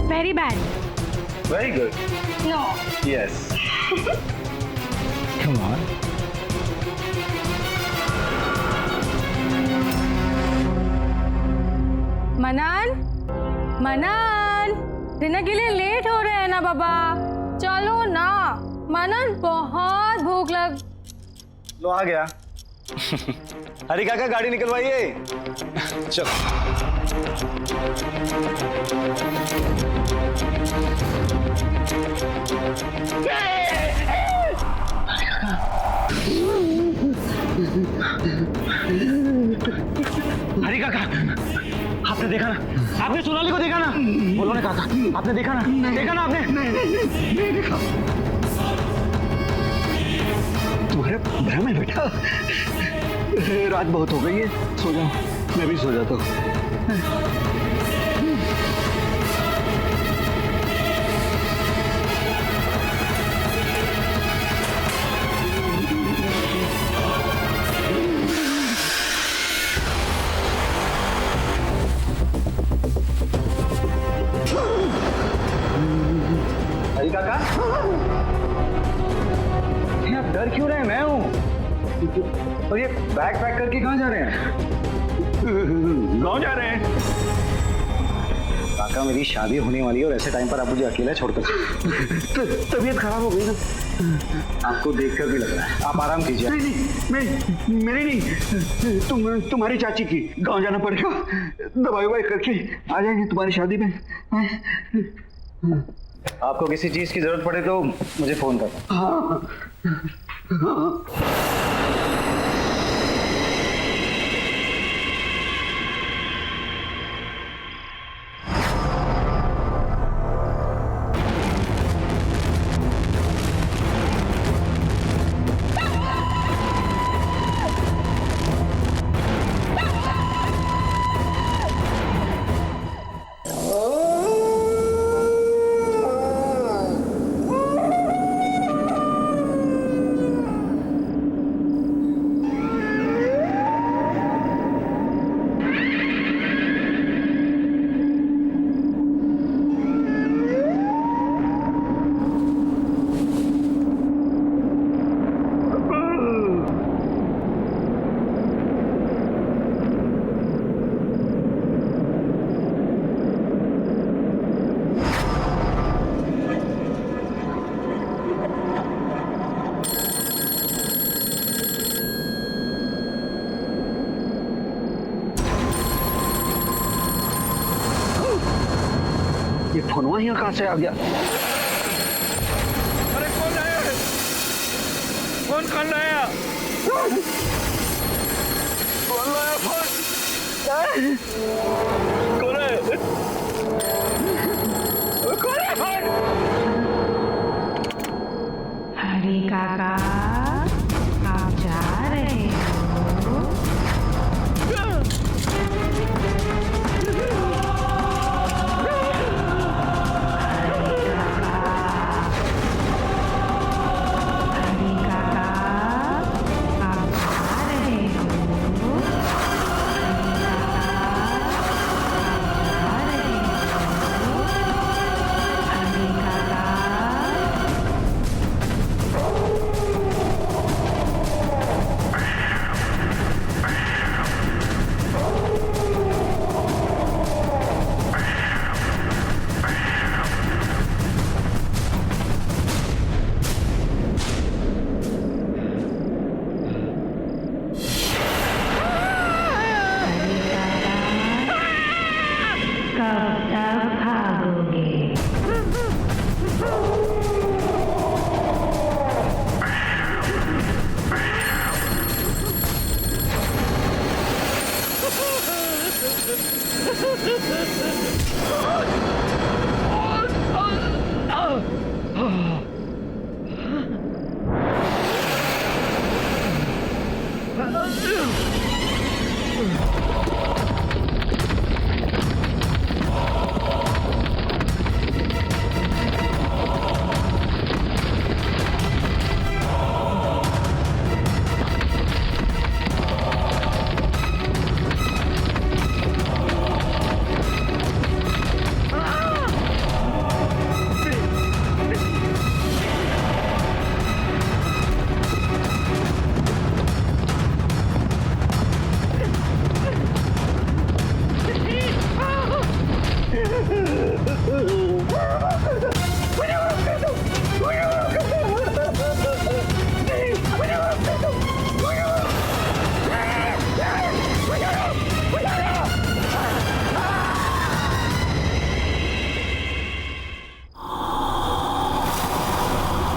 very bad. Very good. No. Yes. Come on. Manan, Manan, dinner के लिए लेट हो रहे हैं ना बाबा, चलो ना। मनन, बहुत भूख लग। लो आ गया। हरी काका गाड़ी निकलवाइए। चलो। हरी काका, आपने देखा ना? आपने सोनाली को देखा ना? बोलो ना काका, आपने देखा ना? देखा ना आपने? नहीं देखा। तुम्हारे भ्रम है बेटा। रात बहुत हो गई है, सो जाओ। मैं भी सो जाता हूँ। हरी काका, आप डर क्यों रहे हैं? मैं हूँ। और ये बैग पैक करके कहाँ जा रहे हैं? गाँव जा रहे हैं। काका, मेरी शादी होने वाली है और ऐसे टाइम पर आप मुझे अकेला छोड़कर तबीयत खराब हो गई ना। आपको देखकर भी लग रहा है। आप आराम कीजिए। नहीं, मेरी नहीं, तुम्हारी चाची की। गाँव जाना पड़ेगा, दवाई ववाई करके आ जाएंगे तुम्हारी शादी में। आपको किसी चीज की जरूरत पड़े तो मुझे फोन करना। हाँ। फोन यहाँ कहाँ से आ गया? अरे कौन आया है? कौन आया? कौन लाया फोन? कौन है? कौन है फोन? हरी काका, आप जा रहे हो? हरी काका, आप जा रहे हो? हरी काका, कब तक भागोगे?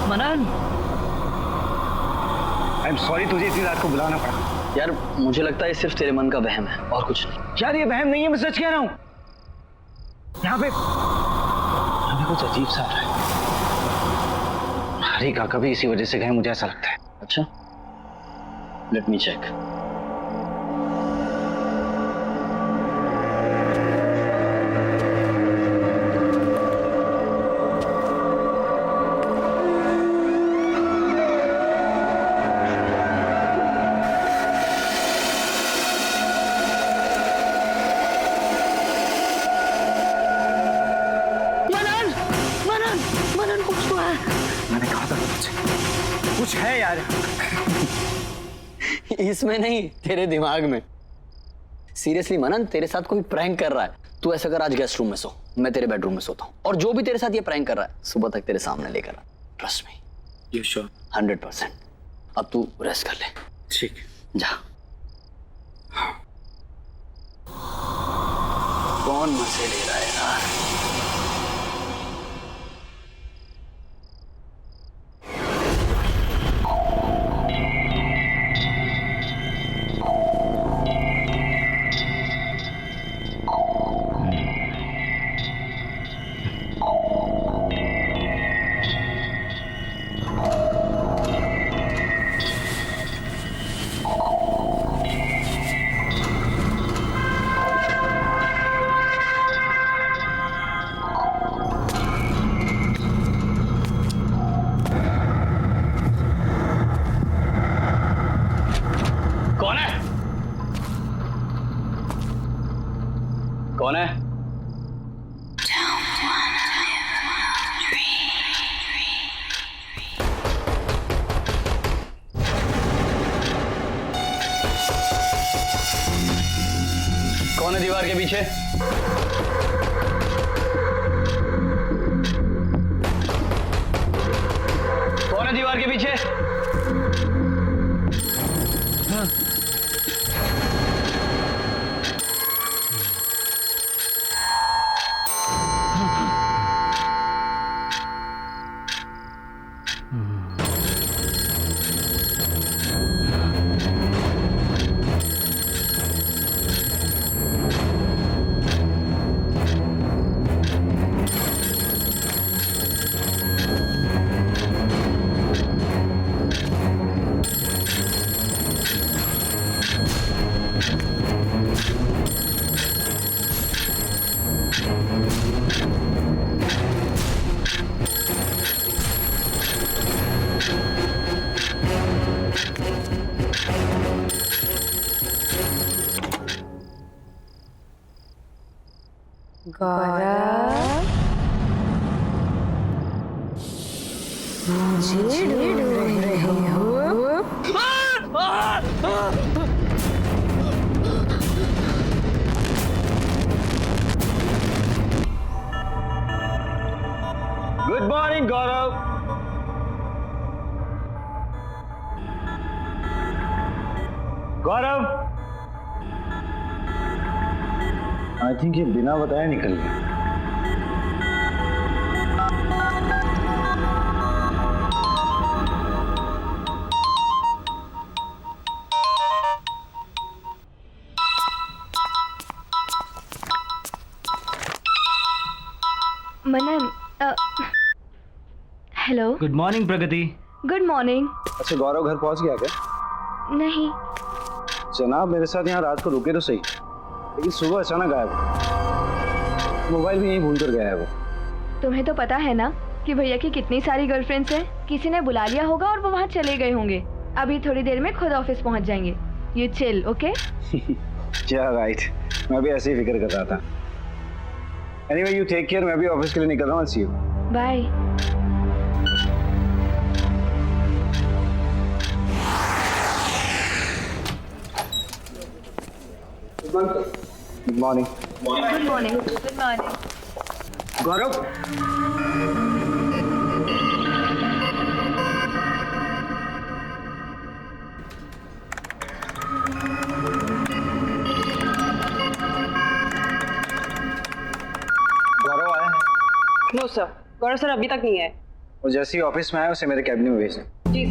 मनन, आई एम सॉरी तुझे इतनी रात को बुलाना पड़ा। यार मुझे लगता है सिर्फ तेरे मन का वहम है और कुछ नहीं। यार ये वहम नहीं है, मैं सच कह रहा हूँ। यहाँ पे कुछ अजीब सा हो रहा है। हरी काका भी इसी वजह से गए, मुझे ऐसा लगता है। अच्छा, लेट मी चेक। मैंने कहा था कुछ है यार। इसमें नहीं, तेरे दिमाग में। सीरियसली मनन, तेरे साथ कोई प्रैंक कर रहा है। तू ऐसा कर, आज गेस्ट रूम में सो, मैं तेरे बेडरूम में सोता हूँ, और जो भी तेरे साथ ये प्रैंक कर रहा है सुबह तक तेरे सामने लेकर आ। Trust me. You sure? 100%। अब तू रेस्ट कर ले। ठीक, जा। कौन मजे ले रहा है यार? कौन है? कौन है दीवार के पीछे? कौन है दीवार के पीछे? हाँ। गौरव, मुझे ढूंढ रहे हो? Good morning Gaurav. Gaurav, I think ये बिना बताए निकल गया। Manan, hello. Good morning Pragati. Good morning. अच्छा गौरव घर पहुंच गया क्या? नहीं। जनाब मेरे साथ यहाँ रात को रुके तो सही, लेकिन सुबह अचानक गायब। मोबाइल भी यहीं भूल कर गया है वो। तुम्हें तो पता है ना कि भैया की कितनी सारी गर्लफ्रेंड्स हैं। किसी ने बुला लिया होगा और वो वहाँ चले गए होंगे। अभी थोड़ी देर में खुद ऑफिस पहुँच जाएंगे। You chill, okay? क्या राइट, मैं भी ऐसे ही फिक्र कर रहा था। एनीवे यू टेक केयर, मैं भी ऑफिस के लिए निकल रहा हूँ। See you. Bye. Good morning. Good morning. Good morning. Gaurav, Gaurav आया है? नो सर, गौरव सर अभी तक नहीं आए। वो जैसे ही ऑफिस में आया उसे मेरे कैबिन में भेज दें। जी।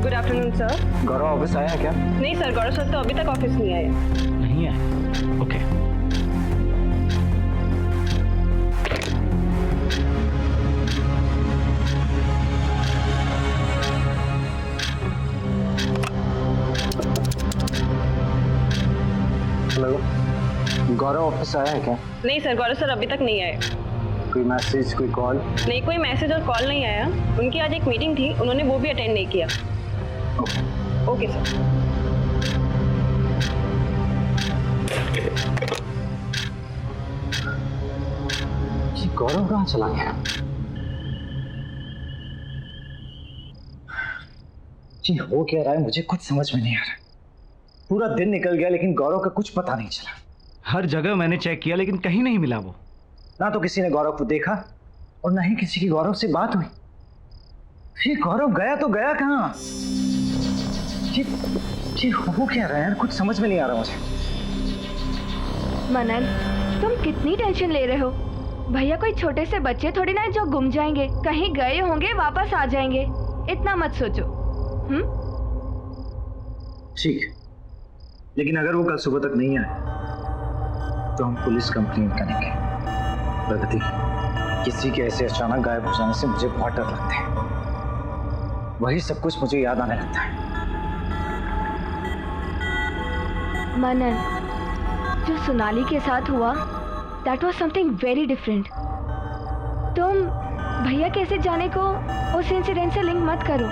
Good afternoon sir. Gaurav office आया है क्या? नहीं सर, गौरव सर तो अभी तक ऑफिस नहीं आए। नहीं है? ओके। हेलो, गौरव ऑफिस आया है क्या? नहीं सर, गौरव सर अभी तक नहीं आए। कोई मैसेज, कोई कॉल? नहीं, कोई मैसेज और कॉल नहीं आया। उनकी आज एक मीटिंग थी, उन्होंने वो भी अटेंड नहीं किया। Okay sir. ये गौरव कहाँ चला गया? जी हो क्या रहा है मुझे कुछ समझ में नहीं आ रहा। पूरा दिन निकल गया लेकिन गौरव का कुछ पता नहीं चला। हर जगह मैंने चेक किया लेकिन कहीं नहीं मिला वो। ना तो किसी ने गौरव को देखा और ना ही किसी की गौरव से बात हुई। ये गौरव गया तो गया कहाँ? ये हो क्या रहा है यार, कुछ समझ में नहीं आ रहा मुझे। मनन, तुम कितनी टेंशन ले रहे हो? भैया कोई छोटे से बच्चे थोड़ी ना जो गुम जाएंगे। कहीं गए होंगे, वापस आ जाएंगे। इतना मत सोचो। ठीक, लेकिन अगर वो कल सुबह तक नहीं आए तो हम पुलिस कंप्लेंट करेंगे। प्रगति, किसी के ऐसे अचानक गायब हो जाने से मुझे बहुत डर लगता है। वही सब कुछ मुझे याद आने लगता है। मनन, जो सोनाली के साथ हुआ, that was something very different. तुम भैया कैसे जाने को उस इंसिडेंट से लिंक मत करो।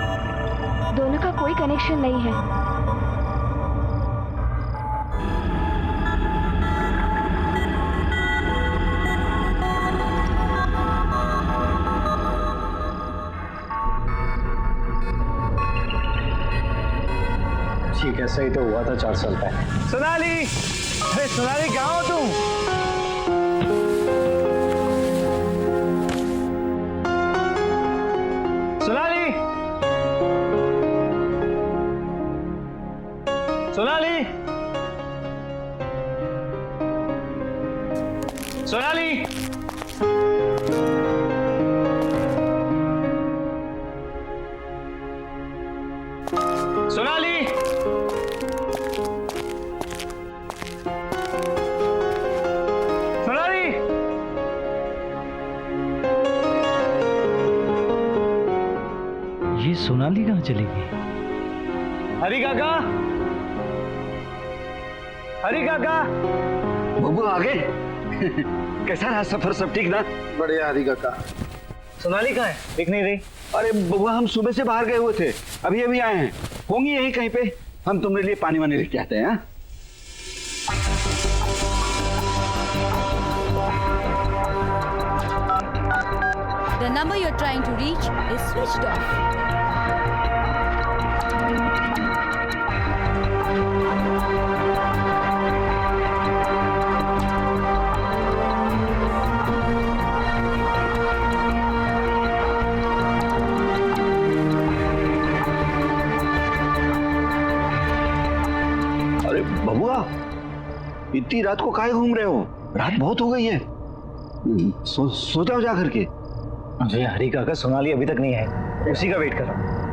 दोनों का कोई कनेक्शन नहीं है। ठीक, ऐसा ही तो हुआ था 4 साल पहले। सोनाली, अरे सोनाली कहाँ हो तुम? सोनाली, सोनाली, सोनाली, सोनाली, सोनाली, ये चली गई। हरी काका, हरी काका, बबू आ गए। कैसा रहा सफर, सब ठीक ना? बढ़िया हरी काका। सोनाली कहाँ है? दिख नहीं रही। अरे बबुआ हम सुबह से बाहर गए हुए थे, अभी अभी आए हैं, होंगी यहीं कहीं पे। हम तुम्हारे लिए पानी वानी लेके आते हैं। हाँ? The number you're trying to reach is switched off. अरे बबुआ, इतनी रात को काहे घूम रहे हो? रात बहुत हो गई है। सो जाओ जा करके। अरे हरी काका, सोनाली अभी तक नहीं है, उसी का वेट कर रहा हूँ।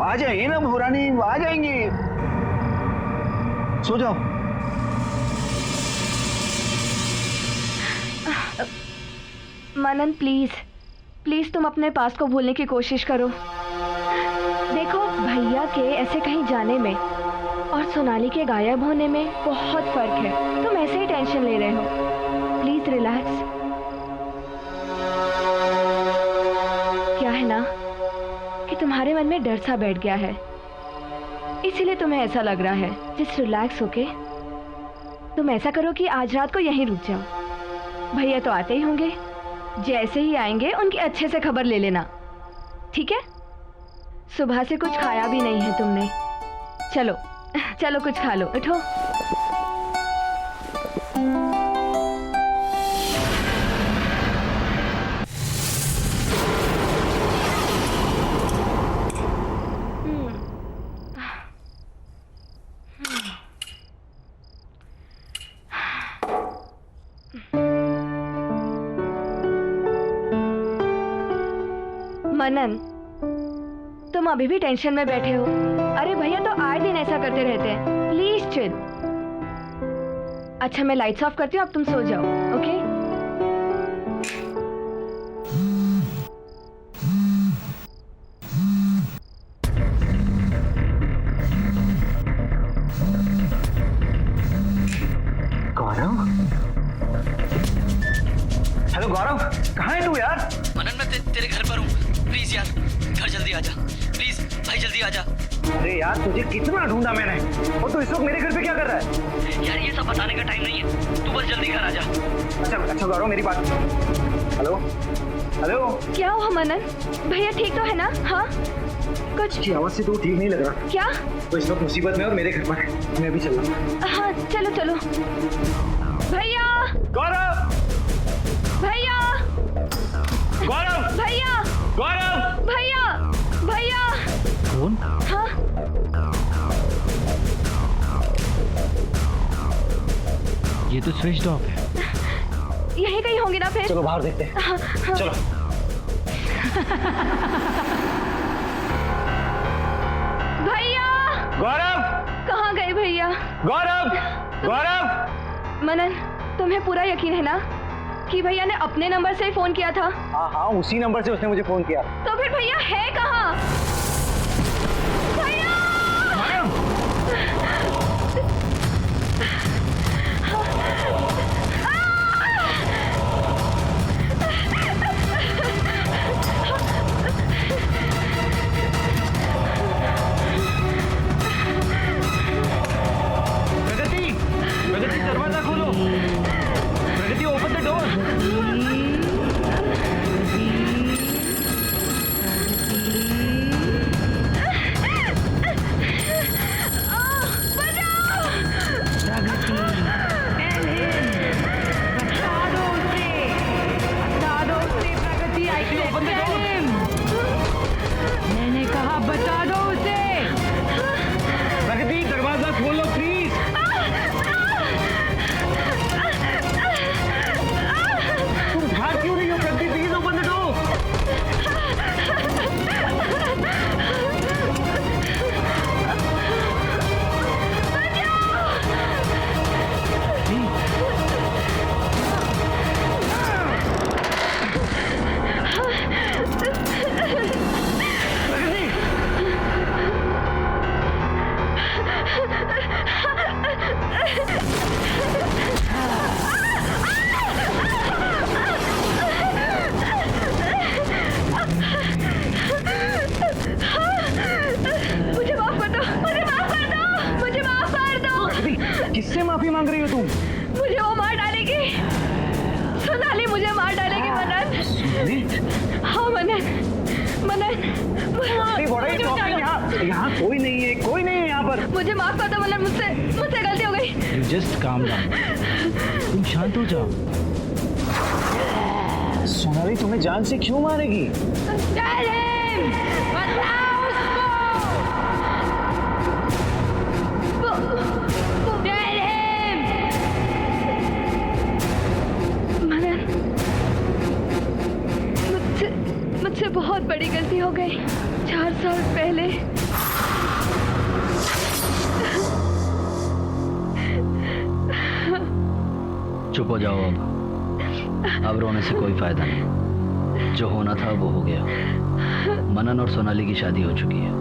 आ जाएंगे ना महारानी, आ जाएंगे। सो जाओ। मनन प्लीज प्लीज तुम अपने पास को भूलने की कोशिश करो। देखो भैया के ऐसे कहीं जाने में और सोनाली के गायब होने में बहुत फर्क है। तुम ऐसे ही टेंशन ले रहे हो, प्लीज रिलैक्स। क्या है ना कि तुम्हारे मन में डर सा बैठ गया है, इसीलिए तुम्हें ऐसा लग रहा है। जस्ट रिलैक्स होके तुम ऐसा करो कि आज रात को यहीं रुक जाओ। भैया तो आते ही होंगे, जैसे ही आएंगे उनकी अच्छे से खबर ले लेना, ठीक है? सुबह से कुछ खाया भी नहीं है तुमने। चलो चलो कुछ खा लो, उठो। मनन, तुम अभी भी टेंशन में बैठे हो? अरे भैया तो आए दिन ऐसा करते रहते हैं, प्लीज चिल। अच्छा मैं लाइट्स ऑफ करती हूँ, अब तुम सो जाओ, ओके? गौरव, हेलो गौरव, कहाँ है तू यार? मनन मैं तेरे घर पर हूँ, प्लीज यार घर जल्दी आजा, प्लीज भाई जल्दी आजा। अरे यार तुझे कितना ढूंढा मैंने, और तू इस वक्त मेरे घर पे क्या कर रहा है? यार ये सब बताने का टाइम नहीं है, तू बस जल्दी घर आजा। अच्छा गौरव मेरी बात। हेलो हेलो, क्या हुआ मनन? भैया ठीक तो है ना? हाँ कुछ की आवाज से तू ठीक नहीं लग रहा। क्या? तो इस वक्त मुसीबत में और मेरे घर पर है, मैं भी चल रहा। हाँ चलो चलो। भैया, गौरव, भैया, गौरव, भैया, गौरव, भैया, भैया। कौन? हाँ ये तो स्विच ऑफ है। यहीं कहीं होंगे ना फिर? चलो बाहर देखते हैं। हाँ, हाँ। चलो। भैया, गौरव, कहाँ गए भैया? गौरव, गौरव। मनन, तुम्हें पूरा यकीन है ना कि भैया ने अपने नंबर से ही फोन किया था? हाँ उसी नंबर से उसने मुझे फोन किया। तो फिर भैया है कहाँ? भैया! प्रगति दरवाजा खोलो। प्रगति ओपन द डोर। मुझे माफ कर दो, मुझे माफ कर दो, मुझे माफ कर दो। किससे माफी मांग रही हो तुम? मुझे वो मार डालेगी, सोनाली मुझे मार डालेगी मनन। हाँ मनन, यहाँ कोई नहीं है, कोई नहीं है यहाँ पर। मुझे माफ कर दो मनन, मुझसे गलती हो गई। जस्ट काम डाउन, तुम शांत हो जाओ। सोनाली तुम्हें जान से क्यों मारेगी? मुझसे बहुत बड़ी गलती हो गई 4 साल पहले। चुप हो जाओ अब रोने से कोई फायदा नहीं। जो होना था वो हो गया। मनन और सोनाली की शादी हो चुकी है।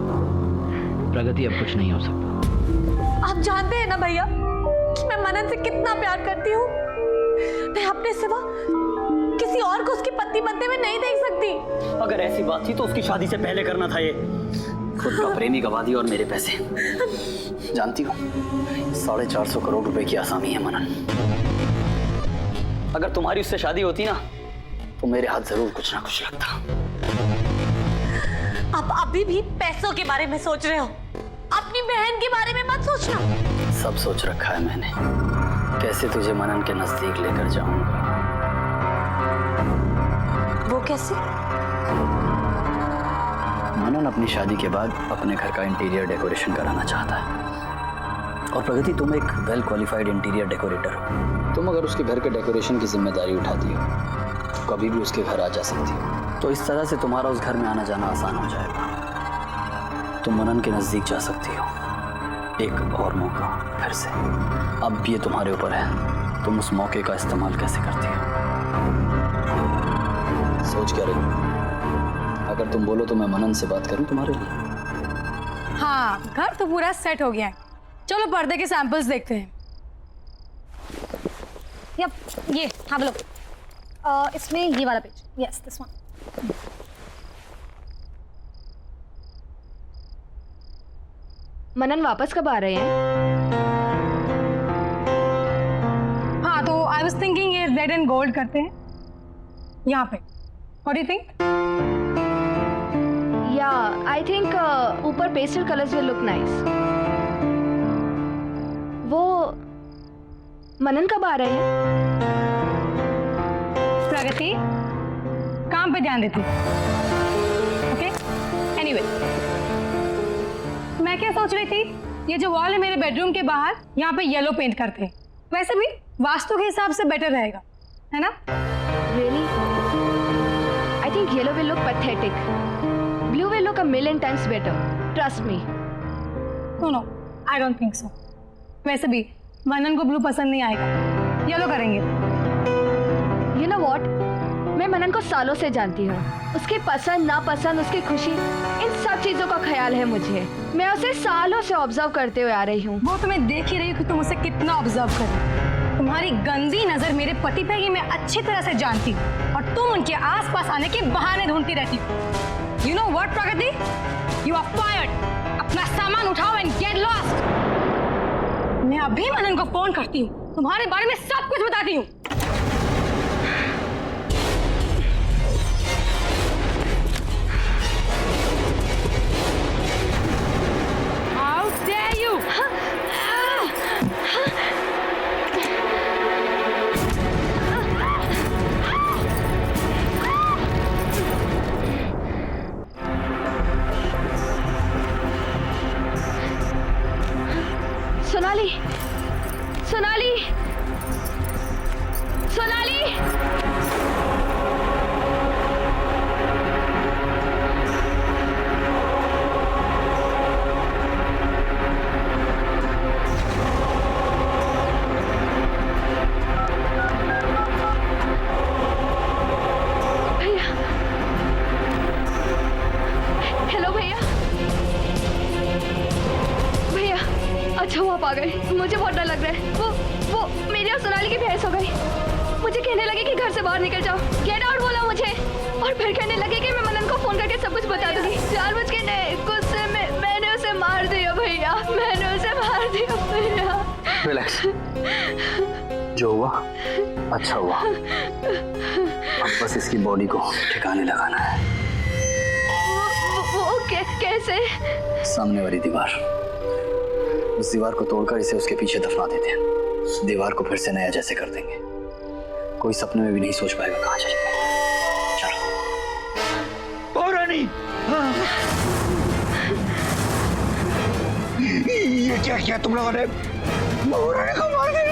प्रगति अब कुछ नहीं हो सकता। आप जानते हैं ना भैया कि मैं मनन से कितना प्यार करती हूँ। मैं अपने सिवा किसी और को उसकी पत्नी बनते हुए नहीं देख सकती। अगर ऐसी बात थी तो उसकी शादी से पहले करना था। ये खुद का प्रेमी गवा दिया और मेरे पैसे। जानती हो 450 करोड़ रुपए की आसामी है मनन। अगर तुम्हारी उससे शादी होती ना तो मेरे हाथ जरूर कुछ ना कुछ लगता। आप अभी भी पैसों के बारे में सोच रहे हो, अपनी बहन के बारे में मत सोचना। सब सोच रखा है मैंने, कैसे तुझे मनन के नजदीक लेकर जाऊंगा। वो कैसे? मनन अपनी शादी के बाद अपने घर का इंटीरियर डेकोरेशन कराना चाहता है। और प्रगति तुम एक वेल क्वालिफाइड इंटीरियर डेकोरेटर हो। तुम अगर उसके घर के डेकोरेशन की जिम्मेदारी उठाती हो तो कभी भी उसके घर आ जा सकती हो। तो इस तरह से तुम्हारा उस घर में आना जाना आसान हो जाएगा। तुम मनन के नजदीक जा सकती हो। एक और मौका फिर से। अब ये तुम्हारे ऊपर है, तुम उस मौके का इस्तेमाल कैसे करती हो। सोच क्या रही हो? अगर तुम बोलो तो मैं मनन से बात करूं तुम्हारे लिए। हाँ, घर तो पूरा सेट हो गया है। चलो पर्दे के सैंपल्स देखते हैं। ये हाँ बोलो। इसमें ये वाला पेज, यस दिस वन। मनन वापस कब आ रहे हैं? हाँ तो आई वाज थिंकिंग ये रेड एंड गोल्ड करते हैं यहाँ पे। What do you think? या आई थिंक ऊपर pastel colours will look nice. वो मनन कब आ रहे हैं? प्रगति काम पे ध्यान देती। ओके एनीवे, मैं क्या सोच रही थी, ये जो वॉल है मेरे बेडरूम के बाहर, यहाँ पे येलो पेंट करते हैं। वैसे भी वास्तु के हिसाब से बेटर रहेगा, है ना? Really? I think yellow will look pathetic. Blue will look a million times better. Trust me. No, I don't think so. वैसे भी मनन को ब्लू पसंद नहीं आएगा, येलो करेंगे। You know what? मैं मनन को सालों से जानती हूँ। उसकी पसंद नापसंद, उसकी खुशी, इन सब चीजों का ख्याल है मुझे। मैं उसे सालों से ऑब्जर्व करते हुए आ रही हूँ। वो तो मैं देख ही रही हूँ कि तुम उसे कितना ऑब्जर्व कर रही हो। तुम्हारी गंदी नजर मेरे पति पे ये मैं अच्छी तरह से जानती हूँ, और तुम उनके आसपास आने के बहाने ढूंढती रहती हो। You know what, Pragati? You are fired. अपना सामान उठाओ and get lost. मैं अभी मनन को फोन करती हूँ, तुम्हारे बारे में सब कुछ बताती हूँ। How dare you? Sonali, Sonali, Sonali. भैया, हेलो भैया, भैया। अच्छा हुआ आ गए, मुझे बहुत डर लग रहा है। वो मेरी और सोनाली की बहस हो गई। मुझे कहने लगे कि घर से बाहर निकल जाओ, गेट आउट बोला मुझे, और फिर कहने लगे कि मैं मनन को फोन करके सब कुछ बता दूंगी। जानबूझ के नहीं, गुस्से में मैंने उसे मार दिया भैया, मैंने उसे मार दिया भैया। रिलैक्स, जो हुआ अच्छा हुआ। अब बस इसकी बॉडी को ठिकाने लगाना है। वो कैसे? सामने वाली दीवार, उस दीवार को तोड़कर इसे उसके पीछे दफना देते हैं। दीवार को फिर से नया जैसे कर देंगे। कोई सपने में भी नहीं सोच पाएगा कहाँ चले गए। चलो। ओ रानी, हाँ। ये क्या किया तुम लोगों ने? रानी को मार दिया।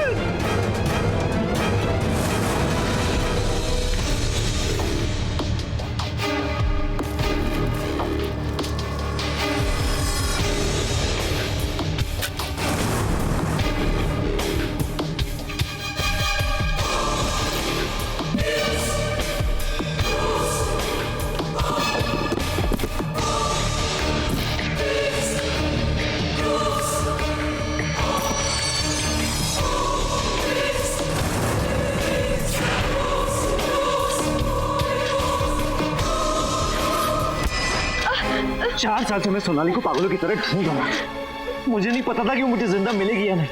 चार साल से मैं सोनाली को पागलों की तरह ढूंढ रहा हूं। मुझे नहीं पता था कि वो मुझे जिंदा मिलेगी या नहीं।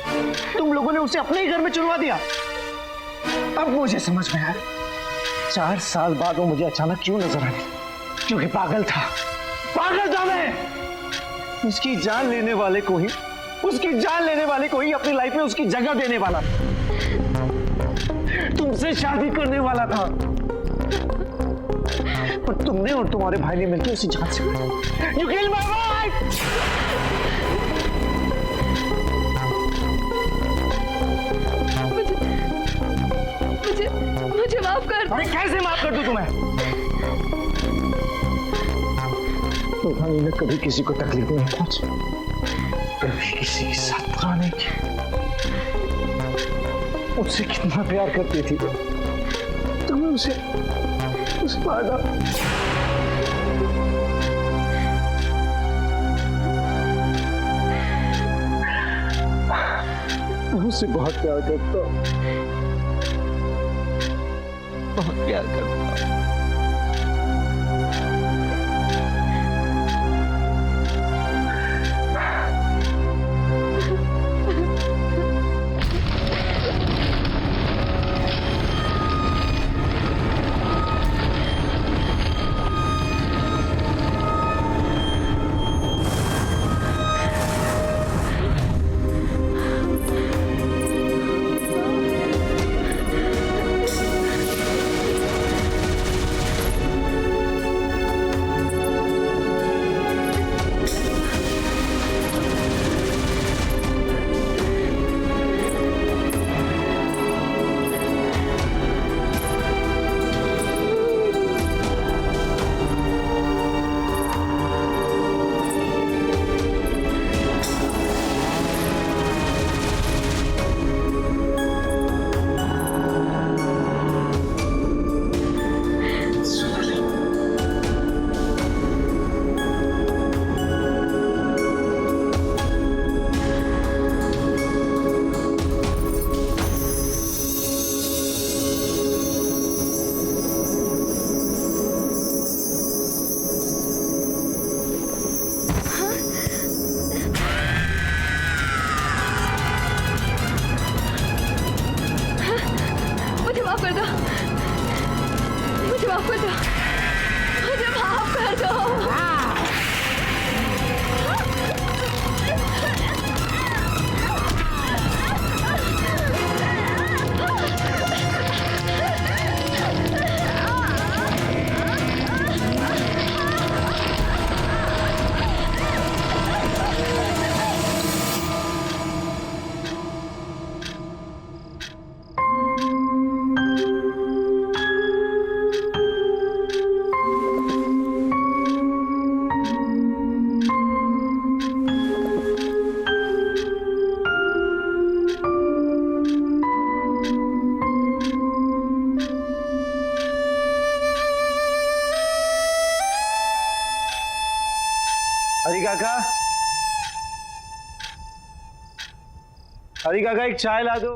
तुम लोगों ने उसे अपने ही घर में चुनवा दिया। अब मुझे समझ में आया 4 साल बाद वो मुझे अचानक क्यों नजर आई। क्योंकि पागल था मैं। उसकी जान लेने वाले को ही अपनी लाइफ में उसकी जगह देने वाला, तुमसे शादी करने वाला था। पर तुमने और तुम्हारे भाई ने मिलकर उसे जान से मारा। You killed my wife! मुझे माफ कर दो। अरे कैसे माफ कर दूं तुम्हें? तो भाई ने कभी किसी को तकलीफ नहीं पहुंची, कभी किसी के साथ बुरा नहीं किया। उससे कितना प्यार करती थी तुम्हें, उसे मारा। मैं उससे बहुत प्यार करता हूँ, बहुत प्यार करता हूँ। हरी काका एक चाय ला दो।